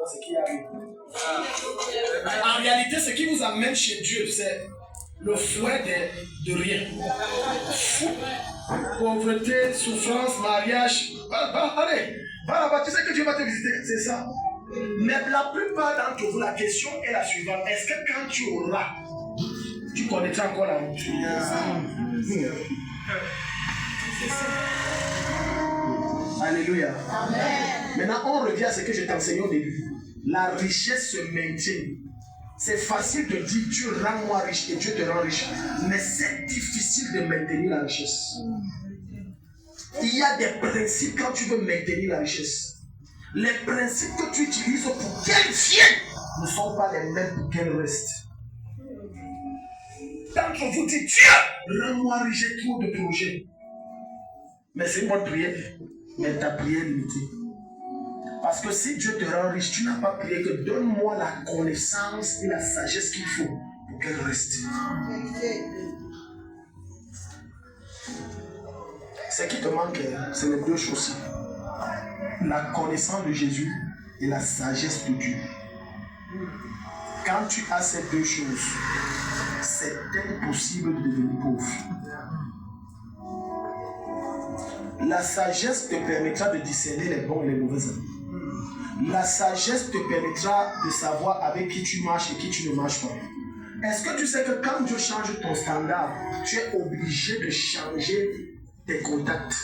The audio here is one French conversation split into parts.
maintenant ce qui arrive. En réalité, ce qui vous amène chez Dieu, c'est le fouet de rien. Fou, pauvreté, souffrance, mariage. Allez, va là-bas, tu sais que Dieu va te visiter, c'est ça. Mais la plupart d'entre vous, la question est la suivante. Est-ce que quand tu auras, tu connaîtras encore la route? Alléluia. Amen. Maintenant, on revient à ce que je t'enseignais au début. La richesse se maintient. C'est facile de dire Dieu rend-moi riche et Dieu te rend riche. Mais c'est difficile de maintenir la richesse. Il y a des principes quand tu veux maintenir la richesse. Les principes que tu utilises pour qu'elle vienne ne sont pas les mêmes pour qu'elle reste. D'entre vous dites Dieu, rends-moi riche, j'ai trop de projets. Mais c'est une bonne prière, mais ta prière est limitée. Parce que si Dieu te rend riche, tu n'as pas prié que donne-moi la connaissance et la sagesse qu'il faut pour qu'elle reste. Ce qui te manque, c'est les deux choses. La connaissance de Jésus et la sagesse de Dieu. Quand tu as ces deux choses, c'est impossible de devenir pauvre. La sagesse te permettra de discerner les bons et les mauvais amis. La sagesse te permettra de savoir avec qui tu marches et qui tu ne marches pas. Est-ce que tu sais que quand Dieu change ton standard, tu es obligé de changer tes contacts?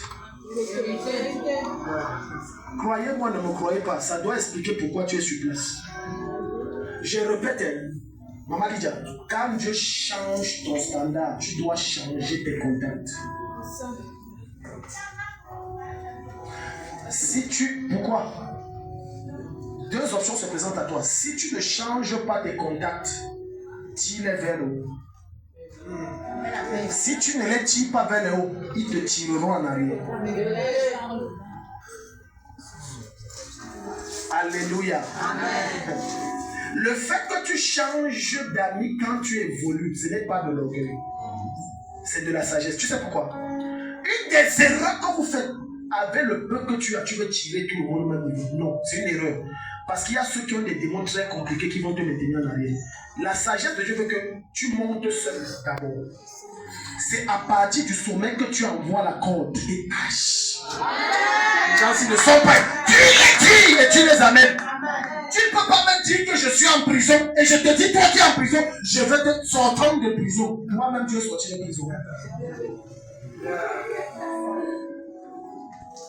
Croyez-moi, ne me croyez pas, ça doit expliquer pourquoi tu es sur place. Je répète, Maman Lydia, quand Dieu change ton standard, tu dois changer tes contacts. Pourquoi? Deux options se présentent à toi. Si tu ne changes pas tes contacts, tire-les vers le haut. Si tu ne les tires pas vers le haut, ils te tireront en arrière. Alléluia. Amen. Le fait que tu changes d'amis quand tu évolues, ce n'est pas de l'orgueil. C'est de la sagesse. Tu sais pourquoi? Une des erreurs que vous faites avec le peu que tu as, tu veux tirer tout le monde au même niveau. Non, c'est une erreur. Parce qu'il y a ceux qui ont des démons très compliqués qui vont te maintenir en arrière. La sagesse de Dieu veut que tu montes seul d'abord. C'est à partir du sommet que tu envoies la corde et hache. Quand ils ne sont pas, tu les dis et tu les amènes. Tu ne peux pas me dire que je suis en prison et je te dis, toi qui es en prison, je vais te sortir de prison. Moi-même, tu es sorti de prison.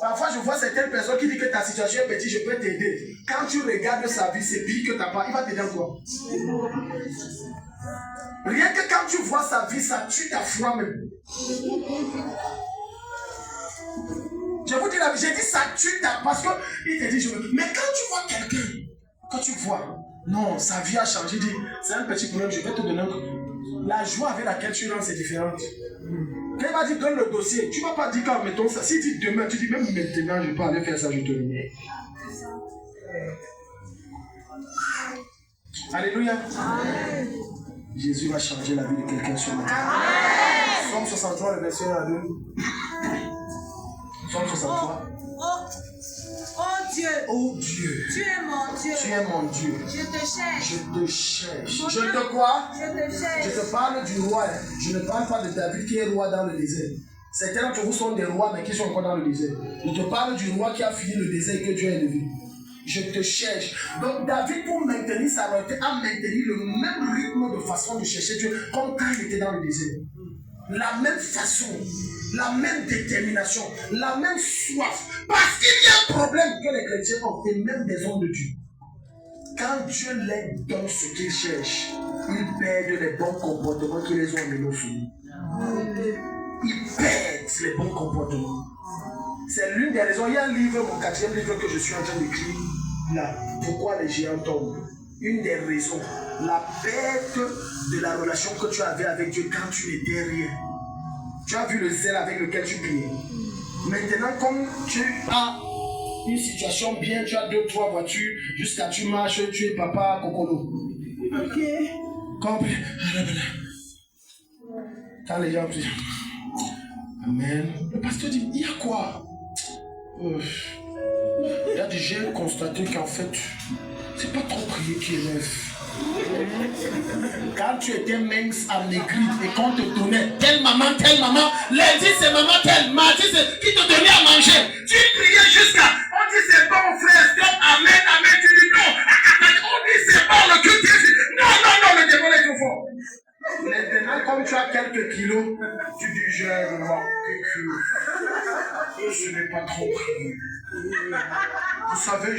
Parfois, je vois certaines personnes qui disent que ta situation est petite, je peux t'aider. Quand tu regardes sa vie, c'est pire que ta part. Il va t'aider encore. Rien que quand tu vois sa vie, ça tue ta foi même. Je vous dis la vie, j'ai dit ça tue ta... Parce qu'il te dit, je veux... Mais quand tu vois quelqu'un, quand tu vois, non, sa vie a changé, il dit, c'est un petit problème, je vais te donner un coup. La joie avec laquelle tu rentres, c'est différent. Quand il va dire, donne le dossier, tu ne vas pas dire quand mettons ça. Si tu dis demain, tu dis même maintenant, je peux aller faire ça, je te le mets. Alléluia. Amen. Jésus va changer la vie de quelqu'un sur la terre. Somme 63, le verset 1 à 2. Somme 63. Oh Dieu. Oh Dieu. Tu es mon Dieu. Tu es mon Dieu. Je te cherche. Je te cherche. Je te quoi? Je te cherche. Je te parle du roi. Je ne parle pas de David qui est roi dans le désert. Certains d'entre vous sont des rois mais qui sont encore dans le désert. Je te parle du roi qui a fini le désert et que Dieu a élevé. Je te cherche. Donc David, pour maintenir sa royauté, a maintenu le même rythme de façon de chercher Dieu comme quand il était dans le désert. La même façon, la même détermination, la même soif. Parce qu'il y a un problème que les chrétiens ont, et même des hommes de Dieu. Quand Dieu leur donne ce qu'ils cherchent, ils perdent les bons comportements qui les ont amenés au folie. Ils perdent les bons comportements. C'est l'une des raisons. Il y a un livre, mon 4e livre que je suis en train d'écrire là. Pourquoi les géants tombent? Une des raisons, la perte de la relation que tu avais avec Dieu quand tu n'étais rien. Tu as vu le zèle avec lequel tu priais. Maintenant, comme tu as une situation bien, tu as 2-3 voitures, jusqu'à tu marches, tu es papa Kokolo. Ok. Compris. Quand les gens prient, Amen. Le pasteur dit, il y a quoi? Il a dit, j'ai constaté qu'en fait, c'est pas trop prier qui élève. Quand tu étais mince, amaigri et qu'on te donnait telle maman, lundi c'est maman telle, mardi c'est qui te donnait à manger. Tu priais jusqu'à, on dit c'est bon frère, stop, amen, amen, tu dis non. On dit c'est bon, le culte est non, le démon est trop fort. Maintenant, comme tu as quelques kilos, tu dis je ce n'est pas trop prié. Vous savez,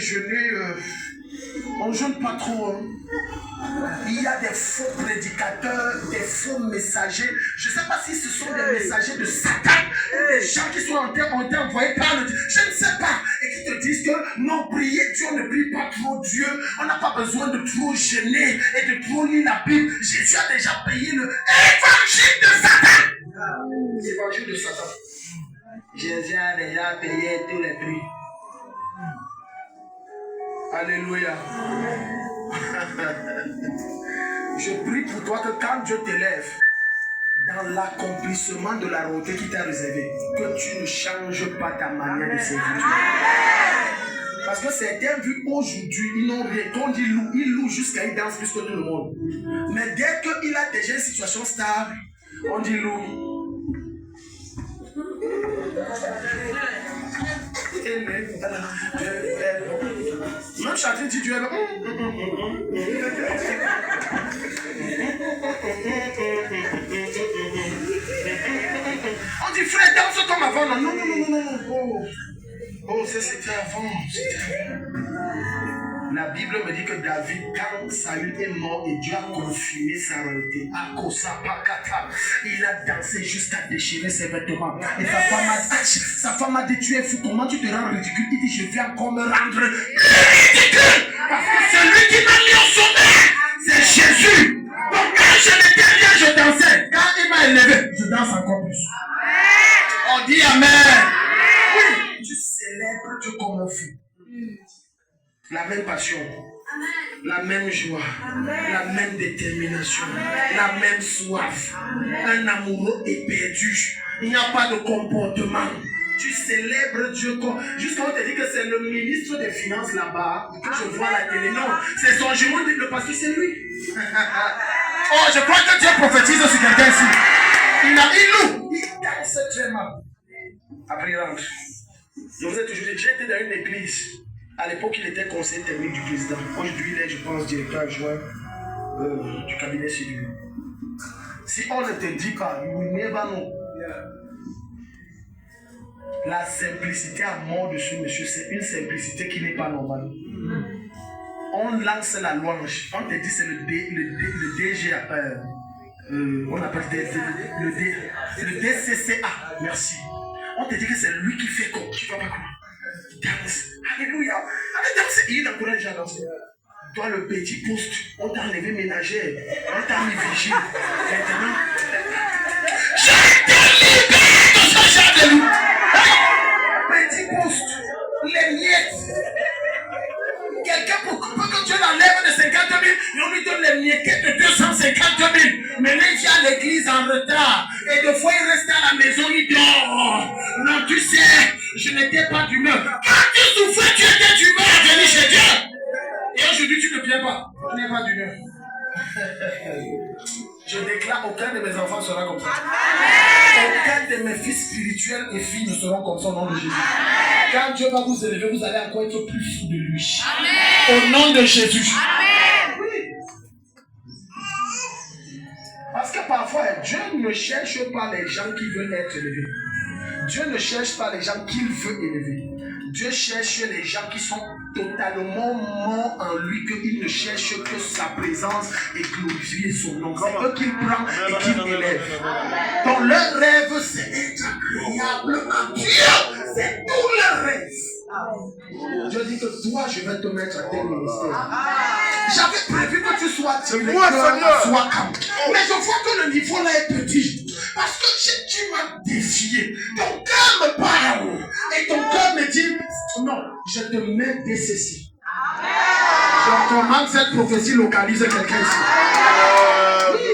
on ne jeûne pas trop. Hein. Il y a des faux prédicateurs, des faux messagers. Je ne sais pas si ce sont des messagers de Satan ou des gens qui sont envoyés par le Dieu. Je ne sais pas. Et qui te disent que non, prier Dieu, on ne prie pas trop Dieu. On n'a pas besoin de trop jeûner et de trop lire la Bible. Jésus a déjà payé le évangile de Satan. L'évangile de Satan. Jésus a déjà payé tous les prix. Alléluia. Je prie pour toi que quand Dieu t'élève dans l'accomplissement de la route qui t'a réservée, que tu ne changes pas ta manière de servir Dieu. Parce que certains, vu aujourd'hui, ils n'ont rien. Quand ils louent jusqu'à ils dansent plus que tout le monde. Mais dès qu'il a déjà une situation stable, on dit loue. Même chanter dit Dieu. On dit frère, danse comme avant. Non. Oh, c'était avant. La Bible me dit que David, quand Saül est mort et Dieu a confirmé sa royauté, il a dansé jusqu'à déchirer ses vêtements. Et sa femme a dit, tu es fou, comment tu te rends ridicule? Il dit, je viens encore me rendre ridicule. Parce que celui qui m'a mis au sommet, c'est Jésus. Donc quand je n'étais rien, je dansais. Quand il m'a élevé, je danse encore plus. On dit Amen. Oui, tu célèbres Dieu comme un fou. La même passion, la même joie, la même détermination, la même soif. Un amoureux éperdu. Il n'y a pas de comportement. Tu célèbres Dieu comme... Jusqu'à on te dit que c'est le ministre des Finances là-bas, que je vois à la télé. Non, c'est son jumeau, le pasteur, c'est lui. Oh, je crois que Dieu prophétise sur quelqu'un ici. Il loue. Il danse très mal. Après, il rentre. Je vous ai toujours dit, j'étais dans une église. À l'époque, il était conseiller technique du président. Aujourd'hui, il est, je pense, directeur adjoint du cabinet civil. Si on ne te dit pas, you will never know. La simplicité à mort de ce monsieur, c'est une simplicité qui n'est pas normale. On lance la louange. On te dit c'est le DG, on appelle le DCCA. Merci. On te dit que c'est lui qui fait quoi. Tu vas pas croire. Danse. Alléluia. Allez danser. Il t'encourage à danser. Toi, le petit poste, on t'a enlevé ménagère. On t'a mis vigile. Maintenant, je te libère de ce genre de loup. Petit poste, les miettes. Quelqu'un pour que Dieu l'enlève de 50 000, et on lui donne les miettes de 250 000. Maintenant, il vient à l'église en retard. Et des fois, il reste à la maison, il dort. Non, tu sais, je n'étais pas d'humeur. Quand tu souffrais, tu étais d'humeur à venir chez Dieu. Et aujourd'hui, tu ne viens pas. Tu n'es pas d'humeur. Je déclare, aucun de mes enfants sera comme ça. Aucun de mes fils spirituels et filles ne seront comme ça au nom de Jésus. Quand Dieu va vous élever, vous allez encore être plus fou de lui. Amen. Au nom de Jésus. Amen. Oui. Parce que parfois, Dieu ne cherche pas les gens qui veulent être élevés. Dieu ne cherche pas les gens qu'il veut élever. Dieu cherche les gens qui sont totalement morts en lui, qu'il ne cherche que sa présence et glorifier son nom. C'est eux qu'il prend et qu'il élève. Donc leur rêve, c'est être agréable à Dieu. C'est tout leur rêve. Dieu dit que toi, je vais te mettre à tel ministère. J'avais prévu que tu sois directeur, sois calme. Mais je vois que le niveau là est petit. Parce que tu m'as défié. Ton cœur me parle. Et ton cœur me dit, non, je te mets DCC. Je commande cette prophétie localise quelqu'un ici. Oui.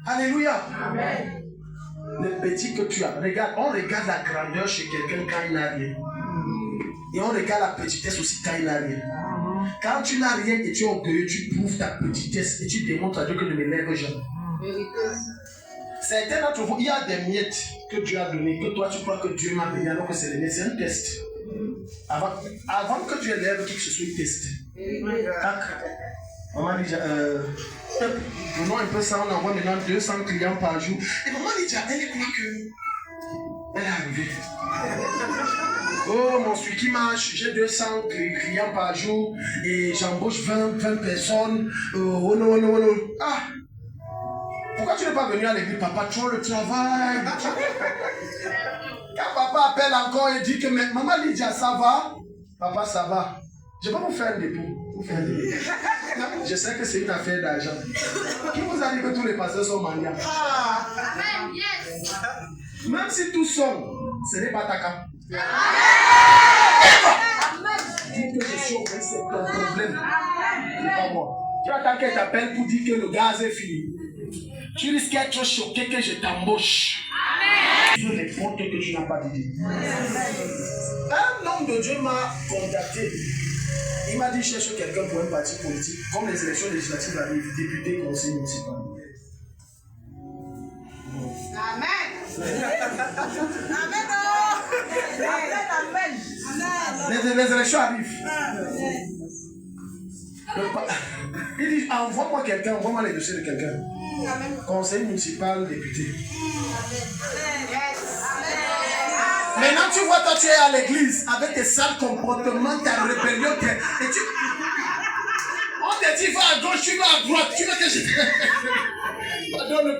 Alléluia. Amen. Le petit que tu as. Regarde, on regarde la grandeur chez quelqu'un quand il n'a rien. Et on regarde la petitesse aussi quand il n'a rien. Quand tu n'as rien et tu es orgueilleux, tu prouves ta petitesse et tu démontres à Dieu que ne m'élève jamais. Certains d'entre vous, il y a des miettes que Dieu a données, que toi tu crois que Dieu m'a donné alors que c'est les miettes. C'est un test. Avant que Dieu élève quelque chose, il teste. Maman Lydia, prenons un peu ça, on envoie maintenant 200 clients par jour. Et maman Lydia, elle croit que elle est arrivée. Oh, mon suivi qui marche, j'ai 200 clients par jour et j'embauche 20 personnes. Oh non, oh non, oh non. Ah! Pourquoi tu n'es pas venu à l'église, papa? Trop le travail. Quand papa appelle encore et dit que maman Lydia, ça va? Papa, ça va. Je vais pas vous faire un dépôt. Je sais que c'est une affaire d'argent. Qui vous a dit que tous les pasteurs sont mendiants? Amen. Yes. Même si tous sont, ce n'est pas ta cas. Dis que je suis au c'est ton problème. C'est pas moi. Tu attends qu'elle t'appelle pour dire que le gaz est fini. Tu risques d'être choqué que je t'embauche. Sur les fautes que tu n'as pas dit. Un homme de Dieu m'a contacté. Il m'a dit cherche quelqu'un pour un parti politique. Comme les élections législatives arrivent, député, conseiller municipal. Amen. Les élections arrivent. Il dit envoie-moi quelqu'un, envoie-moi les dossiers de quelqu'un. Conseil municipal, député. Maintenant tu vois, toi tu es à l'église avec tes sales comportements, ta rébellion, et tu... On te dit va à gauche, tu vas à droite, tu veux que je... Pardon, le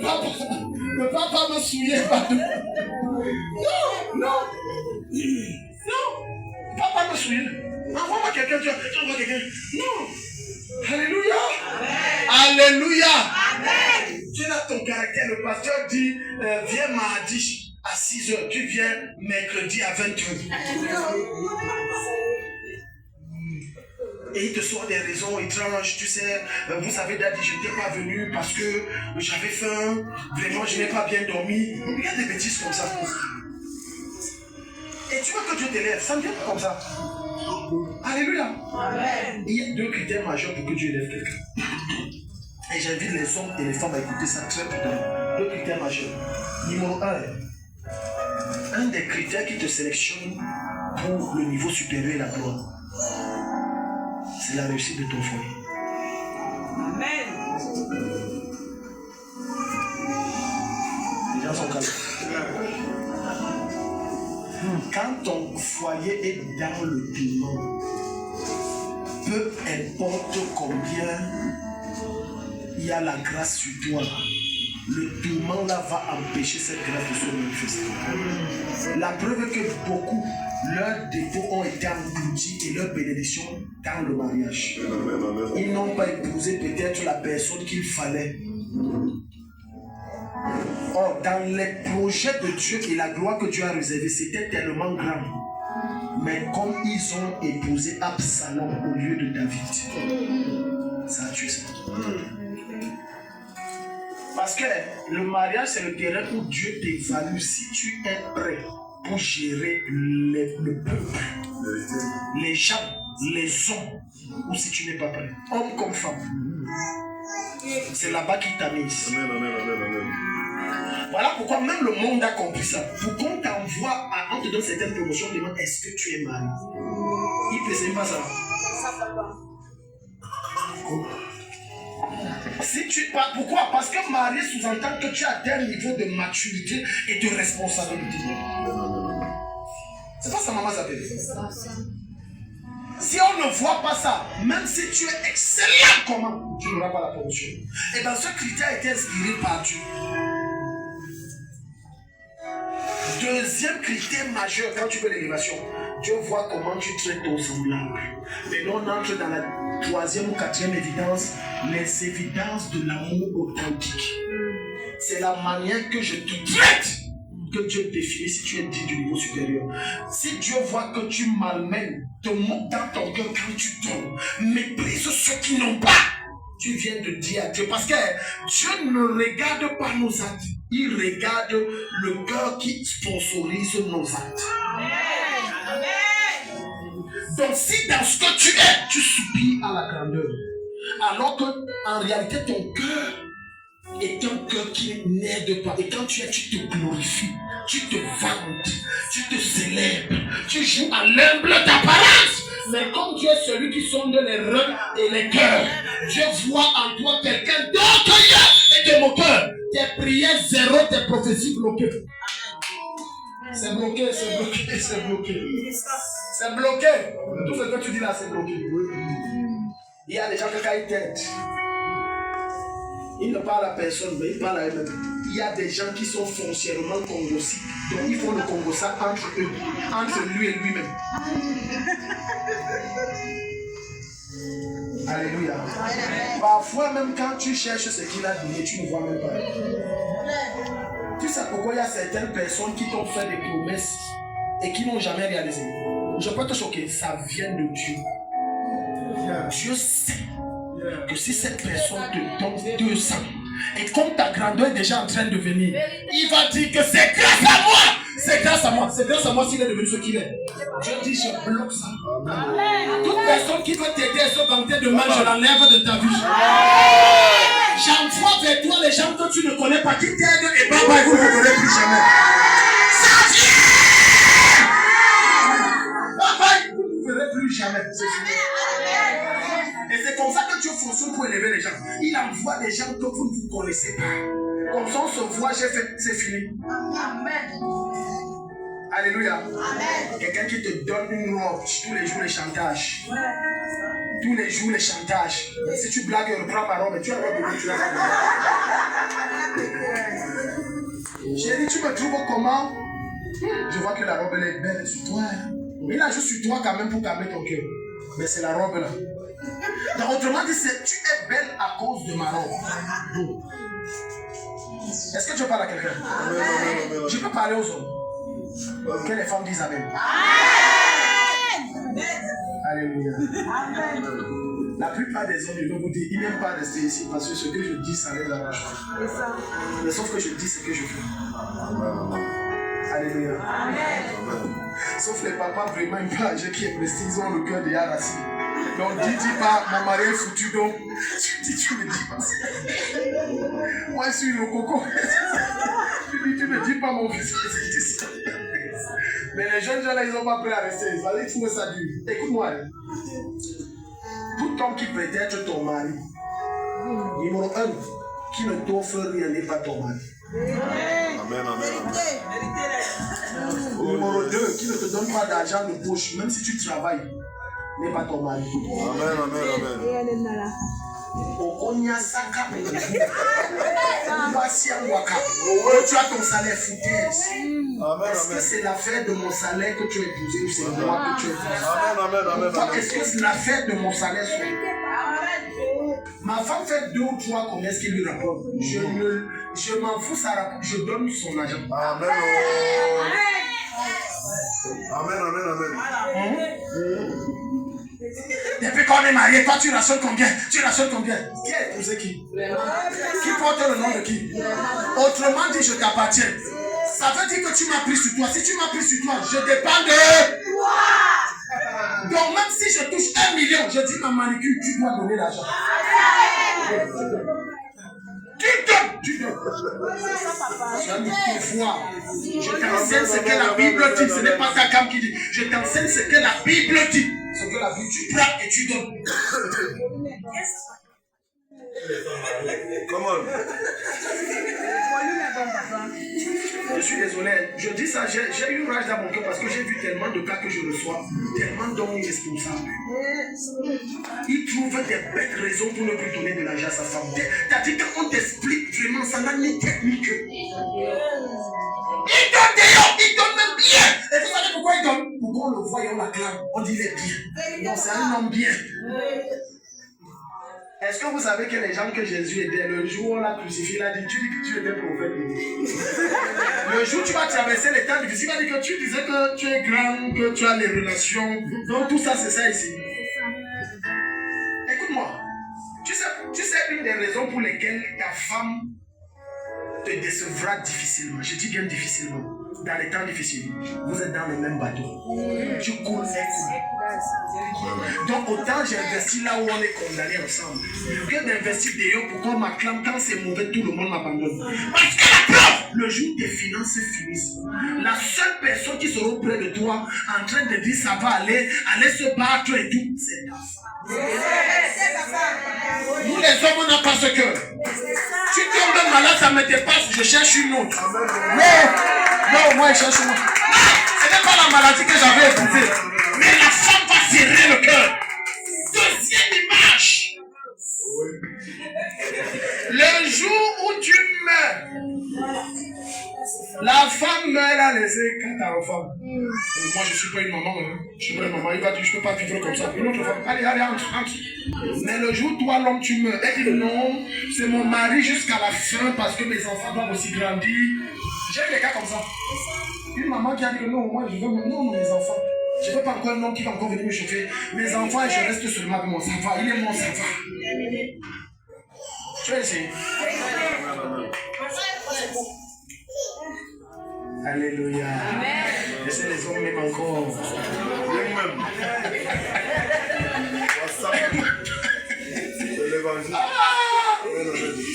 papa m'a souillé, pardon. Non, papa m'a souillé. Envoie-moi quelqu'un, tu envoies quelqu'un. Non. Alléluia. Amen. Alléluia. Amen. Tu as ton caractère. Le pasteur dit viens mardi à 6h, tu viens mercredi à 20h. Et il te sort des raisons étranges, tu sais. Vous savez, Daddy, je n'étais pas venu parce que j'avais faim. Vraiment, je n'ai pas bien dormi. Il y a des bêtises comme ça. Et tu vois que Dieu t'élève, ça ne vient pas comme ça. Alléluia. Amen. Il y a deux critères majeurs pour que Dieu élève quelqu'un. Et j'invite les hommes et les femmes à écouter ça très prudemment. Deux critères majeurs. Numéro 1. Un des critères qui te sélectionne pour le niveau supérieur et la gloire, c'est la réussite de ton foyer. Amen. Les gens sont calmes. Quand ton foyer est dans le tourment, peu importe combien il y a la grâce sur toi, le tourment là va empêcher cette grâce de se manifester. La preuve est que beaucoup, leurs défauts ont été engloutis et leurs bénédictions dans le mariage. Ils n'ont pas épousé peut-être la personne qu'il fallait. Or, dans les projets de Dieu et la gloire que Dieu a réservée, c'était tellement grand. Mais comme ils ont épousé Absalom au lieu de David, ça a tué ça. Parce que le mariage, c'est le terrain où Dieu t'évalue si tu es prêt pour gérer le peuple, les gens, les hommes, ou si tu n'es pas prêt, homme comme femme. C'est là-bas qu'il t'a mis. Voilà pourquoi même le monde a compris ça. Pour qu'on t'envoie, on te donne certaines promotions, on demande est-ce que tu es marié. Il ne précise pas ça. Si tu, pourquoi? Parce que marié sous-entend que tu as un niveau de maturité et de responsabilité. C'est pas ça maman s'appelle. Si on ne voit pas ça, même si tu es excellent, comment tu n'auras pas la promotion? Et bien ce critère a été inspiré par Dieu. Deuxième critère majeur quand tu veux l'élévation, Dieu voit comment tu traites ton semblable. Maintenant on entre dans la troisième ou quatrième évidence, les évidences de l'amour authentique. C'est la manière que je te traite que Dieu définit si tu es dit du niveau supérieur. Si Dieu voit que tu malmènes, te moques dans ton cœur quand tu tombes, méprise ceux qui n'ont pas, tu viens de dire à Dieu. Parce que Dieu ne regarde pas nos actes, il regarde le cœur qui sponsorise nos actes. Amen. Donc si dans ce que tu es, tu soupires à la grandeur, alors que en réalité ton cœur est un cœur qui n'aide pas. Et quand tu es, tu te glorifies, tu te vantes, tu te célèbres, tu joues à l'humble d'apparence. Mais comme tu es celui qui sonde les reins et les cœurs, Dieu voit en toi quelqu'un d'orgueilleux et de moqueur. Tes prières zéro, tes prophéties bloquées. C'est bloqué, c'est bloqué, c'est bloqué. C'est bloqué. Tout ce que tu dis là, c'est bloqué. Il y a des gens qui, quand ils t'aident, ils ne parlent à personne, mais ils parlent à eux-mêmes. Il y a des gens qui sont foncièrement congossis. Donc ils font le congossa entre eux, entre lui et lui-même. Alléluia. Parfois, même quand tu cherches ce qu'il a donné, tu ne vois même pas. Tu sais pourquoi il y a certaines personnes qui t'ont fait des promesses et qui n'ont jamais réalisé. Je peux te choquer, ça vient de Dieu. Dieu sait que si cette personne te donne 200 et comme ta grandeur est déjà en train de venir, il va dire que c'est grâce à moi. C'est grâce à moi. C'est grâce à moi s'il est devenu ce qu'il est. Dieu dit, je bloque ça. Toute personne qui veut t'aider à se vanter de mal, je l'enlève de ta vie. J'envoie vers toi les gens que tu ne connais pas qui t'aident et baba, vous ne me verrez plus jamais. Ça vient! Baba, vous ne me verrez plus jamais. C'est fini. Et c'est comme ça que Dieu fonctionne pour élever les gens. Il envoie des gens que vous ne vous connaissez pas. Comme ça on se voit, j'ai fait, c'est fini. Amen. Alléluia. Amen. Quelqu'un qui te donne une robe, tous les jours les chantages. Tous les jours les chantages. Si tu blagues, reprends ma robe, tu as la robe de tu l'as pas. J'ai dit, tu me trouves comment? Je vois que la robe elle est belle sur toi. Il a juste sur toi quand même pour calmer ton cœur. Mais c'est la robe là. Donc, autrement dit, tu es belle à cause de ma robe. Est-ce que je parle à quelqu'un? Je peux parler aux hommes. Que les femmes disent Amen. Alléluia. La plupart des hommes, je vais vous dire, ils n'aiment pas rester ici parce que ce que je dis, ça les arrache. Mais sauf que je dis ce que je fais. Alléluia. Sauf les papas vraiment un peu âgés qui aiment rester, ils ont le cœur déjà rassis. Donc dis pas, mon mari est foutu, donc tu ne dis pas. Moi je suis le coco. Tu ne dis pas mon fils. Mais les jeunes gens là, ils n'ont pas prêt à rester. Ils trouvent ça dur. Écoute-moi. Tout homme qui prétend être ton mari, numéro 1, qui ne t'offre rien n'est pas ton mari. Amen, amen. Numéro 2, qui ne te donne pas d'argent de poche, même si tu travailles, n'est pas ton mari. Amen, amen, amen. Tu as ton salaire foutaise. Est-ce que c'est l'affaire de mon salaire que tu as épousé ou c'est moi que tu as épousé? Pourquoi est-ce que c'est l'affaire de mon salaire? Ma femme fait 2 ou 3 commerces qui lui rapportent. Je m'en fous, ça rapporte. Je donne son argent. Amen. Amen, amen, amen. Depuis qu'on est marié, toi tu rationnes combien? Tu rationnes combien? Qui a épousé qui? Qui porte le nom de qui? Autrement dit, je t'appartiens. Ça veut dire que tu m'as pris sur toi. Si tu m'as pris sur toi, je dépends de toi. Donc même si je touche 1 million, je dis ma manicure, tu dois donner l'argent. Tu donnes. Tu as mis tes voix. Je t'enseigne ce que la Bible dit. Ce n'est pas ta cam qui dit. Je t'enseigne ce que la Bible dit. Ce que la Bible dit. Tu prends et tu donnes. Come on. Je suis désolé. Je dis ça, j'ai eu rage dans mon cœur parce que j'ai vu tellement de cas que je reçois, tellement d'hommes irresponsables. Il trouve des bêtes raisons pour ne plus donner de l'argent à sa femme. C'est-à-dire qu'on t'explique vraiment, ça n'a ni tête ni queue. Il donne d'ailleurs, il donne même bien. Et vous savez pourquoi il donne? Pour qu'on le voie et on l'acclame. On dit il est bien. Non, c'est un homme bien. Est-ce que vous savez que les gens que Jésus aidait, le jour où on l'a crucifié, il a dit, tu dis que tu étais prophète. Le jour où tu vas traverser les temps difficiles, il va dire que tu disais que tu es grand, que tu as les relations. Donc tout ça, c'est ça ici. Écoute-moi. Tu sais une des raisons pour lesquelles ta femme te décevra difficilement. Je dis bien difficilement. dans les temps difficiles, vous êtes dans le même bateau. Tu coules, elle coule. Donc autant j'ai investi là où on est condamnés ensemble que d'investir d'ailleurs pour qu'on m'acclame quand c'est mauvais, tout le monde m'abandonne. Parce que la preuve, le jour tes finances finissent, la seule personne qui sera près de toi en train de dire ça va aller se battre et tout, c'est ta femme. Nous les hommes, on n'a pas ce cœur. Tu tombes malade, ça me dépasse, je cherche une autre. Non, moi je cherche une autre. Non, ce n'est pas la maladie que j'avais écoutée. Mais la femme va serrer le cœur. Deuxième image. Le jour où tu meurs, la femme meurt, elle a laissé 4 enfants. Moi, je ne suis pas une maman. Hein. Je suis pas une maman. Il va dire, je ne peux pas vivre comme ça. Une autre femme. Allez, entre. Mais le jour où toi, l'homme, tu meurs, elle dit non, c'est mon mari jusqu'à la fin parce que mes enfants doivent aussi grandir. J'ai eu des cas comme ça. Une maman qui a dit que non, moi, je veux non, mes enfants. Je ne veux pas encore un homme qui va encore venir me chauffer. Mes enfants, et je reste seulement avec mon savoir. Il est mon savoir. Tu vas essayer. Alléluia. Laissez les hommes même encore.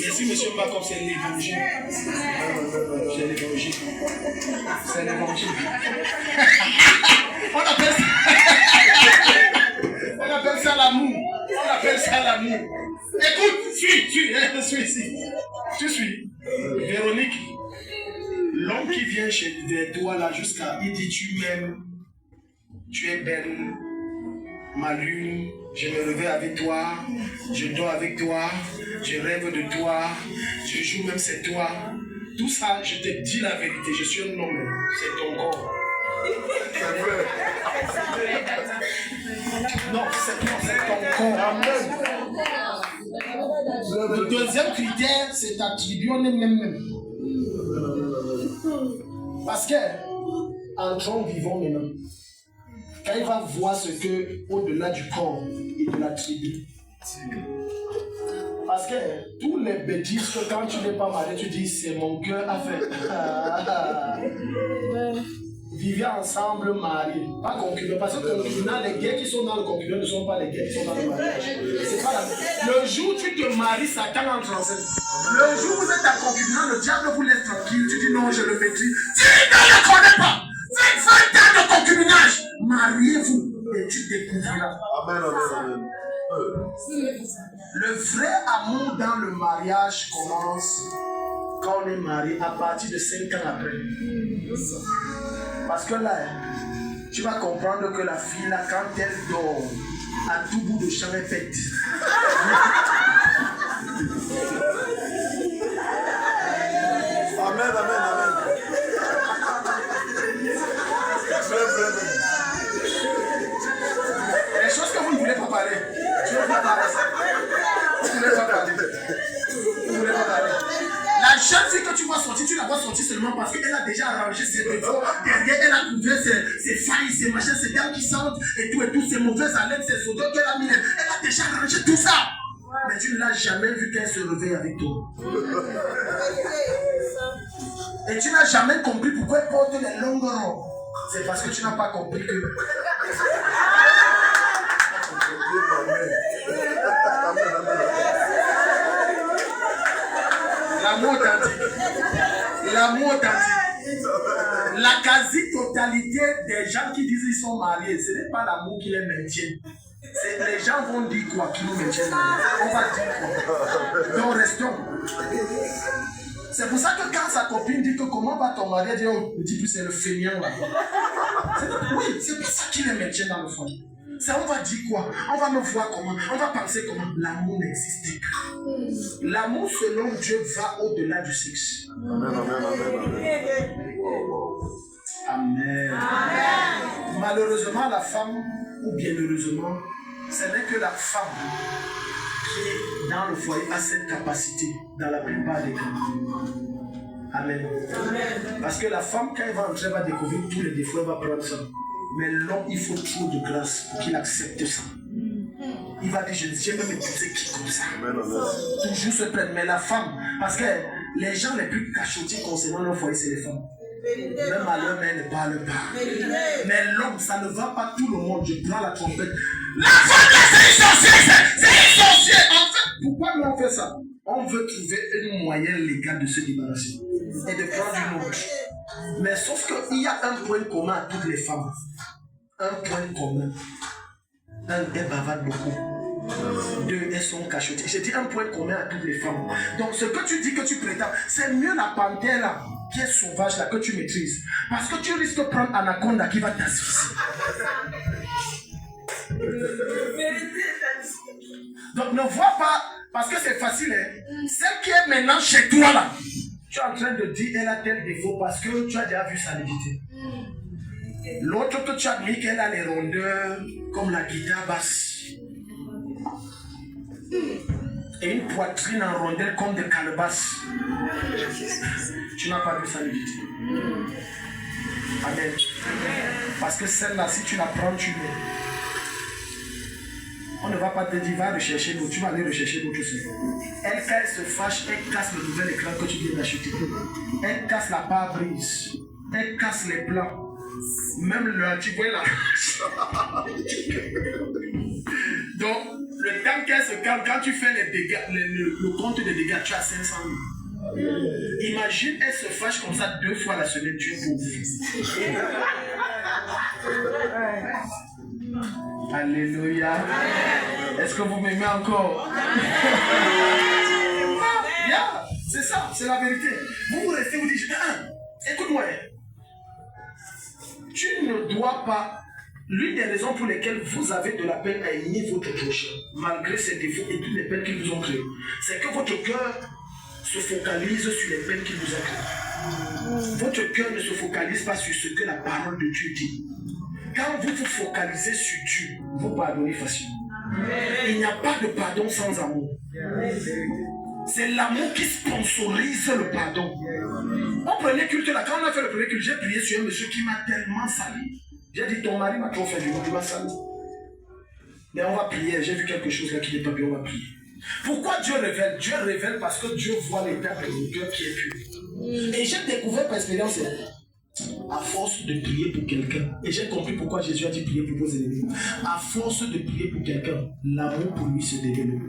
Merci, monsieur, pas comme c'est l'évangile. C'est l'évangile. C'est l'évangile. On appelle ça l'amour. On appelle ça l'amour. Écoute, suis ici. Tu suis. Véronique. L'homme qui vient vers toi là jusqu'à, il dit tu m'aimes, tu es belle, ma lune, je me réveille avec toi, je dors avec toi, je rêve de toi, je joue même c'est toi. Tout ça, je te dis la vérité, je suis un homme, c'est ton corps. Non, c'est ton corps. Le deuxième critère, c'est t'attribuer on est même. Parce que, entrons, vivons maintenant. Quand il va voir ce que, au-delà du corps et de la tribu. Parce que tous les bêtises que quand tu n'es pas marié, tu dis c'est mon cœur à faire. Vivez ensemble, mariés. Pas concubins. Parce que concubins, les gays qui sont dans le concubin ne sont pas les gays qui sont dans le mariage. C'est pas la... Le jour où tu te maries, Satan entre en scène. Le jour où vous êtes en concubin, le diable vous laisse tranquille. Tu dis non, je le maîtrise. Tu ne le connais pas. Faites 20 ans de concubinage. Mariez-vous et tu découvriras. Amen, amen, amen. Le vrai amour dans le mariage commence quand on est marié à partir de 5 ans après. Parce que là, tu vas comprendre que la fille, là, quand elle dort, à tout bout de champ, elle pète. Amen, amen, amen. Les choses que vous ne voulez pas parler, tu ne veux pas parler ça. Vous ne voulez pas parler. Vous ne voulez pas parler. La jeune fille que tu vois sortir, tu la vois sortir seulement parce qu'elle a déjà arrangé ses défauts. Derrière, elle a couvert ses failles, ses machins, ses dents qui sentent et tout, ses mauvaises haleines, ses odeurs qu'elle a mis. Elle a déjà arrangé tout ça. Mais tu ne l'as jamais vu qu'elle se réveille avec toi. Et tu n'as jamais compris pourquoi elle porte les longues robes. C'est parce que tu n'as pas compris que... L'amour authentique. L'amour authentique. La quasi-totalité des gens qui disent qu'ils sont mariés, ce n'est pas l'amour qui les maintient. Les gens vont dire quoi qui nous maintiennent. On va dire quoi. Donc restons. C'est pour ça que quand sa copine dit que comment va ton mari, elle dit, oh, dit plus c'est le feignant là. Oui, c'est pour ça qu'il les maintient dans le foyer. Ça, on va dire quoi? On va me voir comment? On va penser comment? L'amour n'existe pas. L'amour selon Dieu va au-delà du sexe. Amen, amen, amen, amen. Amen. Malheureusement, la femme, ou bien heureusement, ce n'est que la femme qui, dans le foyer, a cette capacité dans la plupart des cas. Amen. Amen. Parce que la femme, quand elle va entrer, elle va découvrir tous les défauts, elle va prendre ça. Mais l'homme, il faut trop de grâce pour qu'il accepte ça. Il va dire, je vais même épouser qui comme ça. Toujours se prendre. Mais la femme, parce que les gens les plus cachotiers concernant leur foyer, c'est les femmes. Même à l'homme, elle ne parle pas. Mais l'homme, ça ne va pas tout le monde. Je prends la trompette. La femme là, c'est une sorcière, c'est une sorcière. En fait, pourquoi nous on fait ça? On veut trouver une moyen légale de se débarrasser et de prendre une autre. Mais sauf qu'il y a un point commun à toutes les femmes. Un point commun. Un, elles bavardent beaucoup. Deux, elles sont cachotées. J'ai dit un point commun à toutes les femmes. Donc ce que tu dis que tu prétends, c'est mieux la panthère là, qui est sauvage là, que tu maîtrises. Parce que tu risques de prendre Anaconda qui va t'asphyxier. Donc ne vois pas, parce que c'est facile, hein. Celle qui est maintenant chez toi là, tu es en train de dire elle a tel défaut parce que tu as déjà vu sa nudité. L'autre que tu as admis qu'elle a les rondeurs comme la guitare basse. Et une poitrine en rondelle comme des calebasses. Tu n'as pas vu sa nudité. Amen. Parce que celle-là, si tu la prends, tu l'es. On ne va pas te dire, va rechercher l'autre, tu vas aller rechercher l'autre aussi. Elle, quand elle se fâche, elle casse le nouvel écran que tu viens d'acheter. Elle casse la pare-brise. Elle casse les plans. Même le tu vois là. Donc, le temps qu'elle se calme, quand tu fais les dégâts, le compte des dégâts, tu as 500 000. Imagine, elle se fâche comme ça 2 fois la semaine, tu es pauvre. Alléluia. Est-ce que vous m'aimez encore? Yeah, c'est ça, c'est la vérité. Vous restez, vous dites, écoute-moi. Tu ne dois pas. L'une des raisons pour lesquelles vous avez de la peine à aimer votre prochain, malgré ses défauts et toutes les peines qu'ils vous ont créées, c'est que votre cœur se focalise sur les peines qu'il vous a créées. Votre cœur ne se focalise pas sur ce que la parole de Dieu dit. Quand vous vous focalisez sur Dieu, vous pardonnez facilement. Il n'y a pas de pardon sans amour. C'est l'amour qui sponsorise le pardon. Au premier culte, là, quand on a fait le premier culte, j'ai prié sur un monsieur qui m'a tellement sali. J'ai dit, ton mari m'a trop fait du mal, il m'a sali. Mais on va prier, j'ai vu quelque chose là qui n'est pas bien, on va prier. Pourquoi Dieu révèle? Dieu révèle parce que Dieu voit l'état de mon cœur qui est pur. Et j'ai découvert par expérience, à force de prier pour quelqu'un, et j'ai compris pourquoi Jésus a dit prier pour vos ennemis. À force de prier pour quelqu'un, l'amour pour lui se développe.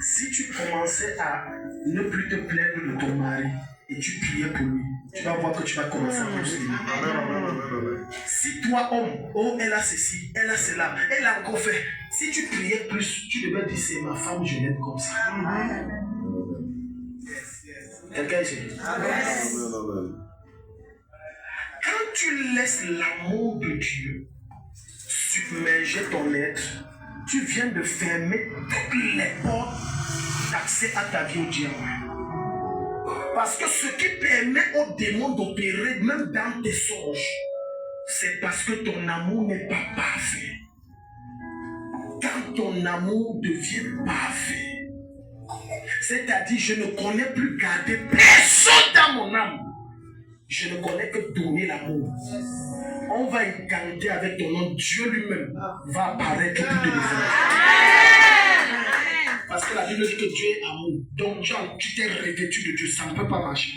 Si tu commençais à ne plus te plaindre de ton mari et tu priais pour lui, tu vas voir que tu vas commencer à plus l'aimer. Si toi, homme, oh, elle a ceci, elle a cela, elle a encore fait. Si tu priais plus, tu devais dire c'est ma femme, je l'aime comme ça. Quelqu'un ici? Quand tu laisses l'amour de Dieu submerger ton être, tu viens de fermer toutes les portes d'accès à ta vie au diable. Parce que ce qui permet aux démons d'opérer même dans tes songes, c'est parce que ton amour n'est pas parfait. Quand ton amour devient parfait, c'est-à-dire je ne connais plus garder personne dans mon âme, je ne connais que donner l'amour. On va incarner avec ton nom, Dieu lui-même va apparaître pour te défendre. Parce que la Bible dit que Dieu est amour. Donc tu t'es revêtu de Dieu, ça ne peut pas marcher.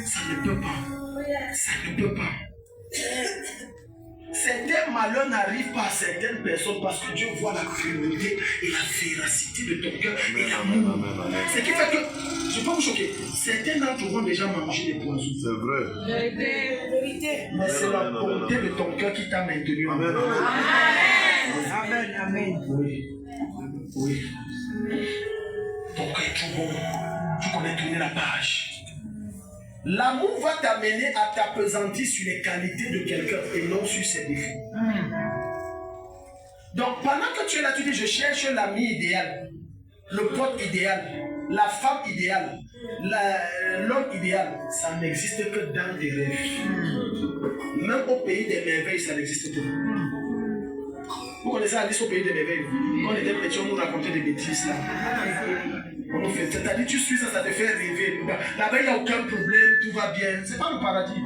Ça ne peut pas. Ça ne peut pas. Certains malheurs n'arrivent pas à certaines personnes parce que Dieu voit la pureté et la véracité de ton cœur et l'amour. Ce qui fait que, je ne peux pas vous choquer, certains d'entre vous ont déjà mangé des poisons. C'est vrai. Mais c'est la bonté de ton cœur qui t'a maintenu en vie. Amen. Amen. Oui. Oui. Ton cœur est trop bon. Tu connais tourner la page. L'amour va t'amener à t'appesantir sur les qualités de quelqu'un et non sur ses défauts. Donc pendant que tu es là, tu dis je cherche l'ami idéal, le pote idéal, la femme idéale, l'homme idéal. Ça n'existe que dans tes rêves. Même au pays des merveilles, ça n'existe pas. Vous connaissez Alice au pays des merveilles? Quand on était petit, on nous racontait des bêtises là. On nous fait, c'est-à-dire tu suis ça, ça te fait rêver. Là-bas, il n'y a aucun problème, tout va bien. C'est pas le paradis,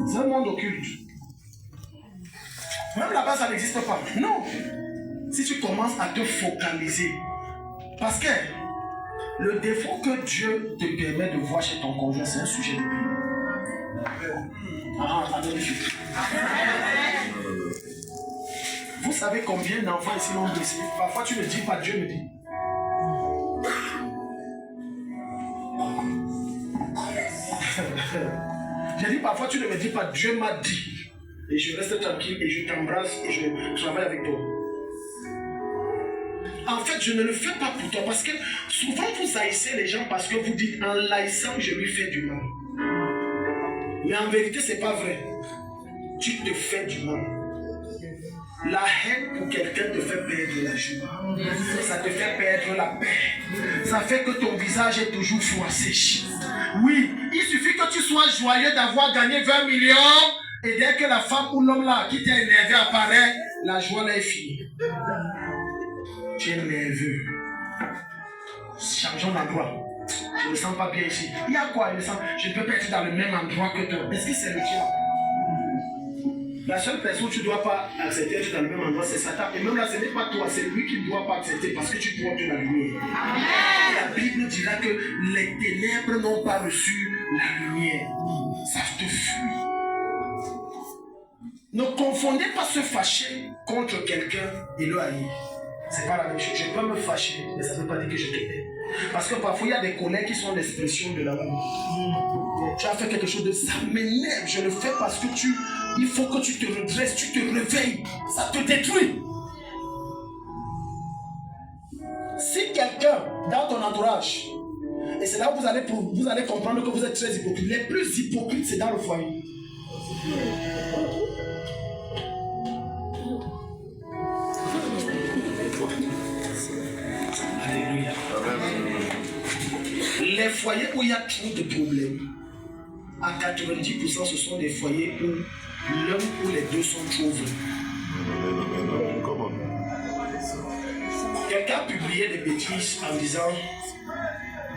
c'est un monde occulte. Même là-bas, ça n'existe pas. Non. Si tu commences à te focaliser, parce que Le défaut que Dieu te permet de voir chez ton conjoint, c'est un sujet de prière. Vous savez combien d'enfants ici l'ont blessé? Parfois tu ne dis pas, Dieu me dit. J'ai dit parfois tu ne me dis pas, Dieu m'a dit. Et je reste tranquille et je t'embrasse et je travaille avec toi. En fait, je ne le fais pas pour toi parce que souvent vous haïssez les gens parce que vous dites en l'haïssant, je lui fais du mal. Mais en vérité, ce n'est pas vrai. Tu te fais du mal. La haine pour quelqu'un te fait perdre la joie. Ça te fait perdre la paix. Ça fait que ton visage est toujours froissé. Oui, il suffit que tu sois joyeux d'avoir gagné 20 millions et dès que la femme ou l'homme là qui t'a énervé apparaît, la joie là est finie. Tu es nerveux. Changeons d'endroit. Je ne me sens pas bien ici. Il y a quoi? Je ne peux pas être dans le même endroit que toi. Est-ce que c'est le tien? La seule personne que tu ne dois pas accepter d'être dans le même endroit, c'est Satan. Et même là, ce n'est pas toi, c'est lui qui ne doit pas accepter parce que tu portes la lumière. La Bible dira que les ténèbres n'ont pas reçu la lumière. Ça te fuit. Ne confondez pas se fâcher contre quelqu'un et le haïr. C'est pas la même chose. Je peux me fâcher, mais ça ne veut pas dire que je t'aime. Parce que parfois, il y a des collègues qui sont l'expression de l'amour. Tu as fait quelque chose de ça m'énerve. Je le fais parce que il faut que tu te redresses, tu te réveilles. Ça te détruit. Si quelqu'un dans ton entourage, et c'est là où vous allez comprendre que vous êtes très hypocrite. Les plus hypocrites, c'est dans le foyer. Alléluia. Les foyers où il y a trop de problèmes, à 90%, ce sont des foyers où l'un ou les deux sont trop vrais. Quelqu'un a publié des bêtises en disant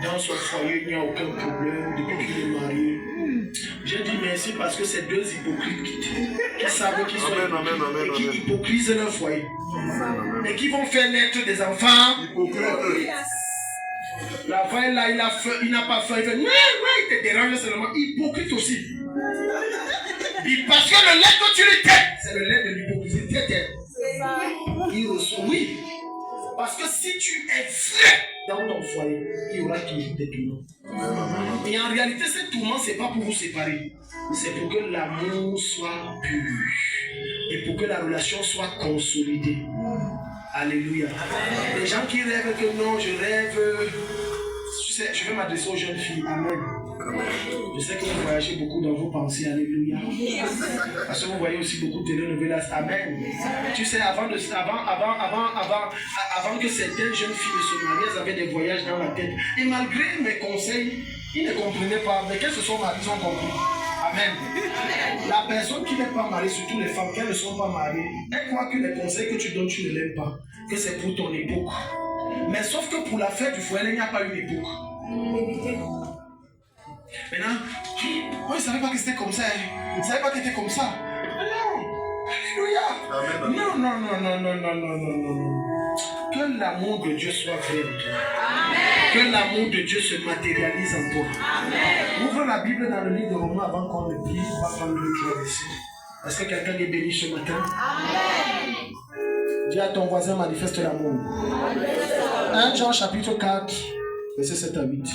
dans son foyer il n'y a aucun problème depuis qu'il est marié. J'ai dit merci parce que c'est deux hypocrites qui savent qu'ils sont et qui hypocrisent leur foyer. Et qui vont faire naître des enfants. L'enfant est là, il n'a pas faim, il fait ouais, il te dérange seulement. Hypocrite aussi. Et parce que le lait que tu lui têtes, c'est le lait de l'hypocrisie. Il reçoit, oui. Parce que si tu es vrai dans ton foyer, il y aura toujours des tourments. Et en réalité, ces tourments, ce n'est pas pour vous séparer. C'est pour que l'amour soit pur. Et pour que la relation soit consolidée. Alléluia. Les gens qui rêvent que non, je rêve. Tu sais, je vais m'adresser aux jeunes filles. Amen. Je sais que vous voyagez beaucoup dans vos pensées. Alléluia. Parce que vous voyez aussi beaucoup de télénovelas. Amen. Tu sais, avant que certaines jeunes filles ne se marient, elles avaient des voyages dans la tête. Et malgré mes conseils, ils ne comprenaient pas. Mais qu'elles se sont mariées, ils ont compris. Amen. La personne qui n'est pas mariée, surtout les femmes qui ne sont pas mariées, elle croit que les conseils que tu donnes, tu ne l'aimes pas. Que c'est pour ton époque. Mais sauf que pour la fête du foyer, il n'y a pas une époque. Maintenant, oh, il ne savait pas que c'était comme ça. Il ne savait pas que c'était comme ça. Non. Alléluia. Non. Que l'amour de Dieu soit vrai en toi. Que l'amour de Dieu se matérialise en toi. Amen. Ouvre la Bible dans le livre de Romains avant qu'on le prie. On va prendre le 3 ici. Est-ce que quelqu'un est béni ce matin? Amen. Dis à ton voisin, manifeste l'amour. 1 Jean chapitre 4, verset 7 à 8.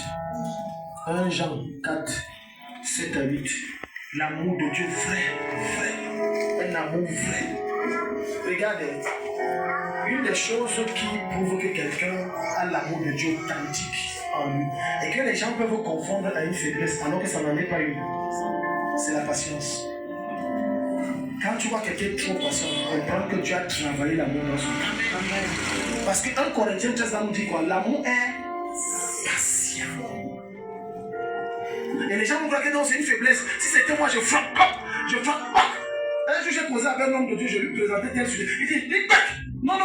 1 Jean 4, 7 à 8. L'amour de Dieu vrai. Un amour vrai. Regardez. Une des choses qui prouve que quelqu'un a l'amour de Dieu authentique en lui et que les gens peuvent confondre à une faiblesse alors que ça n'en est pas une, c'est la patience. Quand tu vois quelqu'un trop patient, comprends que Dieu a travaillé l'amour dans son cœur. Parce que 1 Corinthiens 13 nous dit quoi? L'amour est patient. Et les gens vont voir que non, c'est une faiblesse. Si c'était moi, je frappe. Un jour, j'ai causé avec un homme de Dieu, je lui présentais tel sujet. Il dit, non.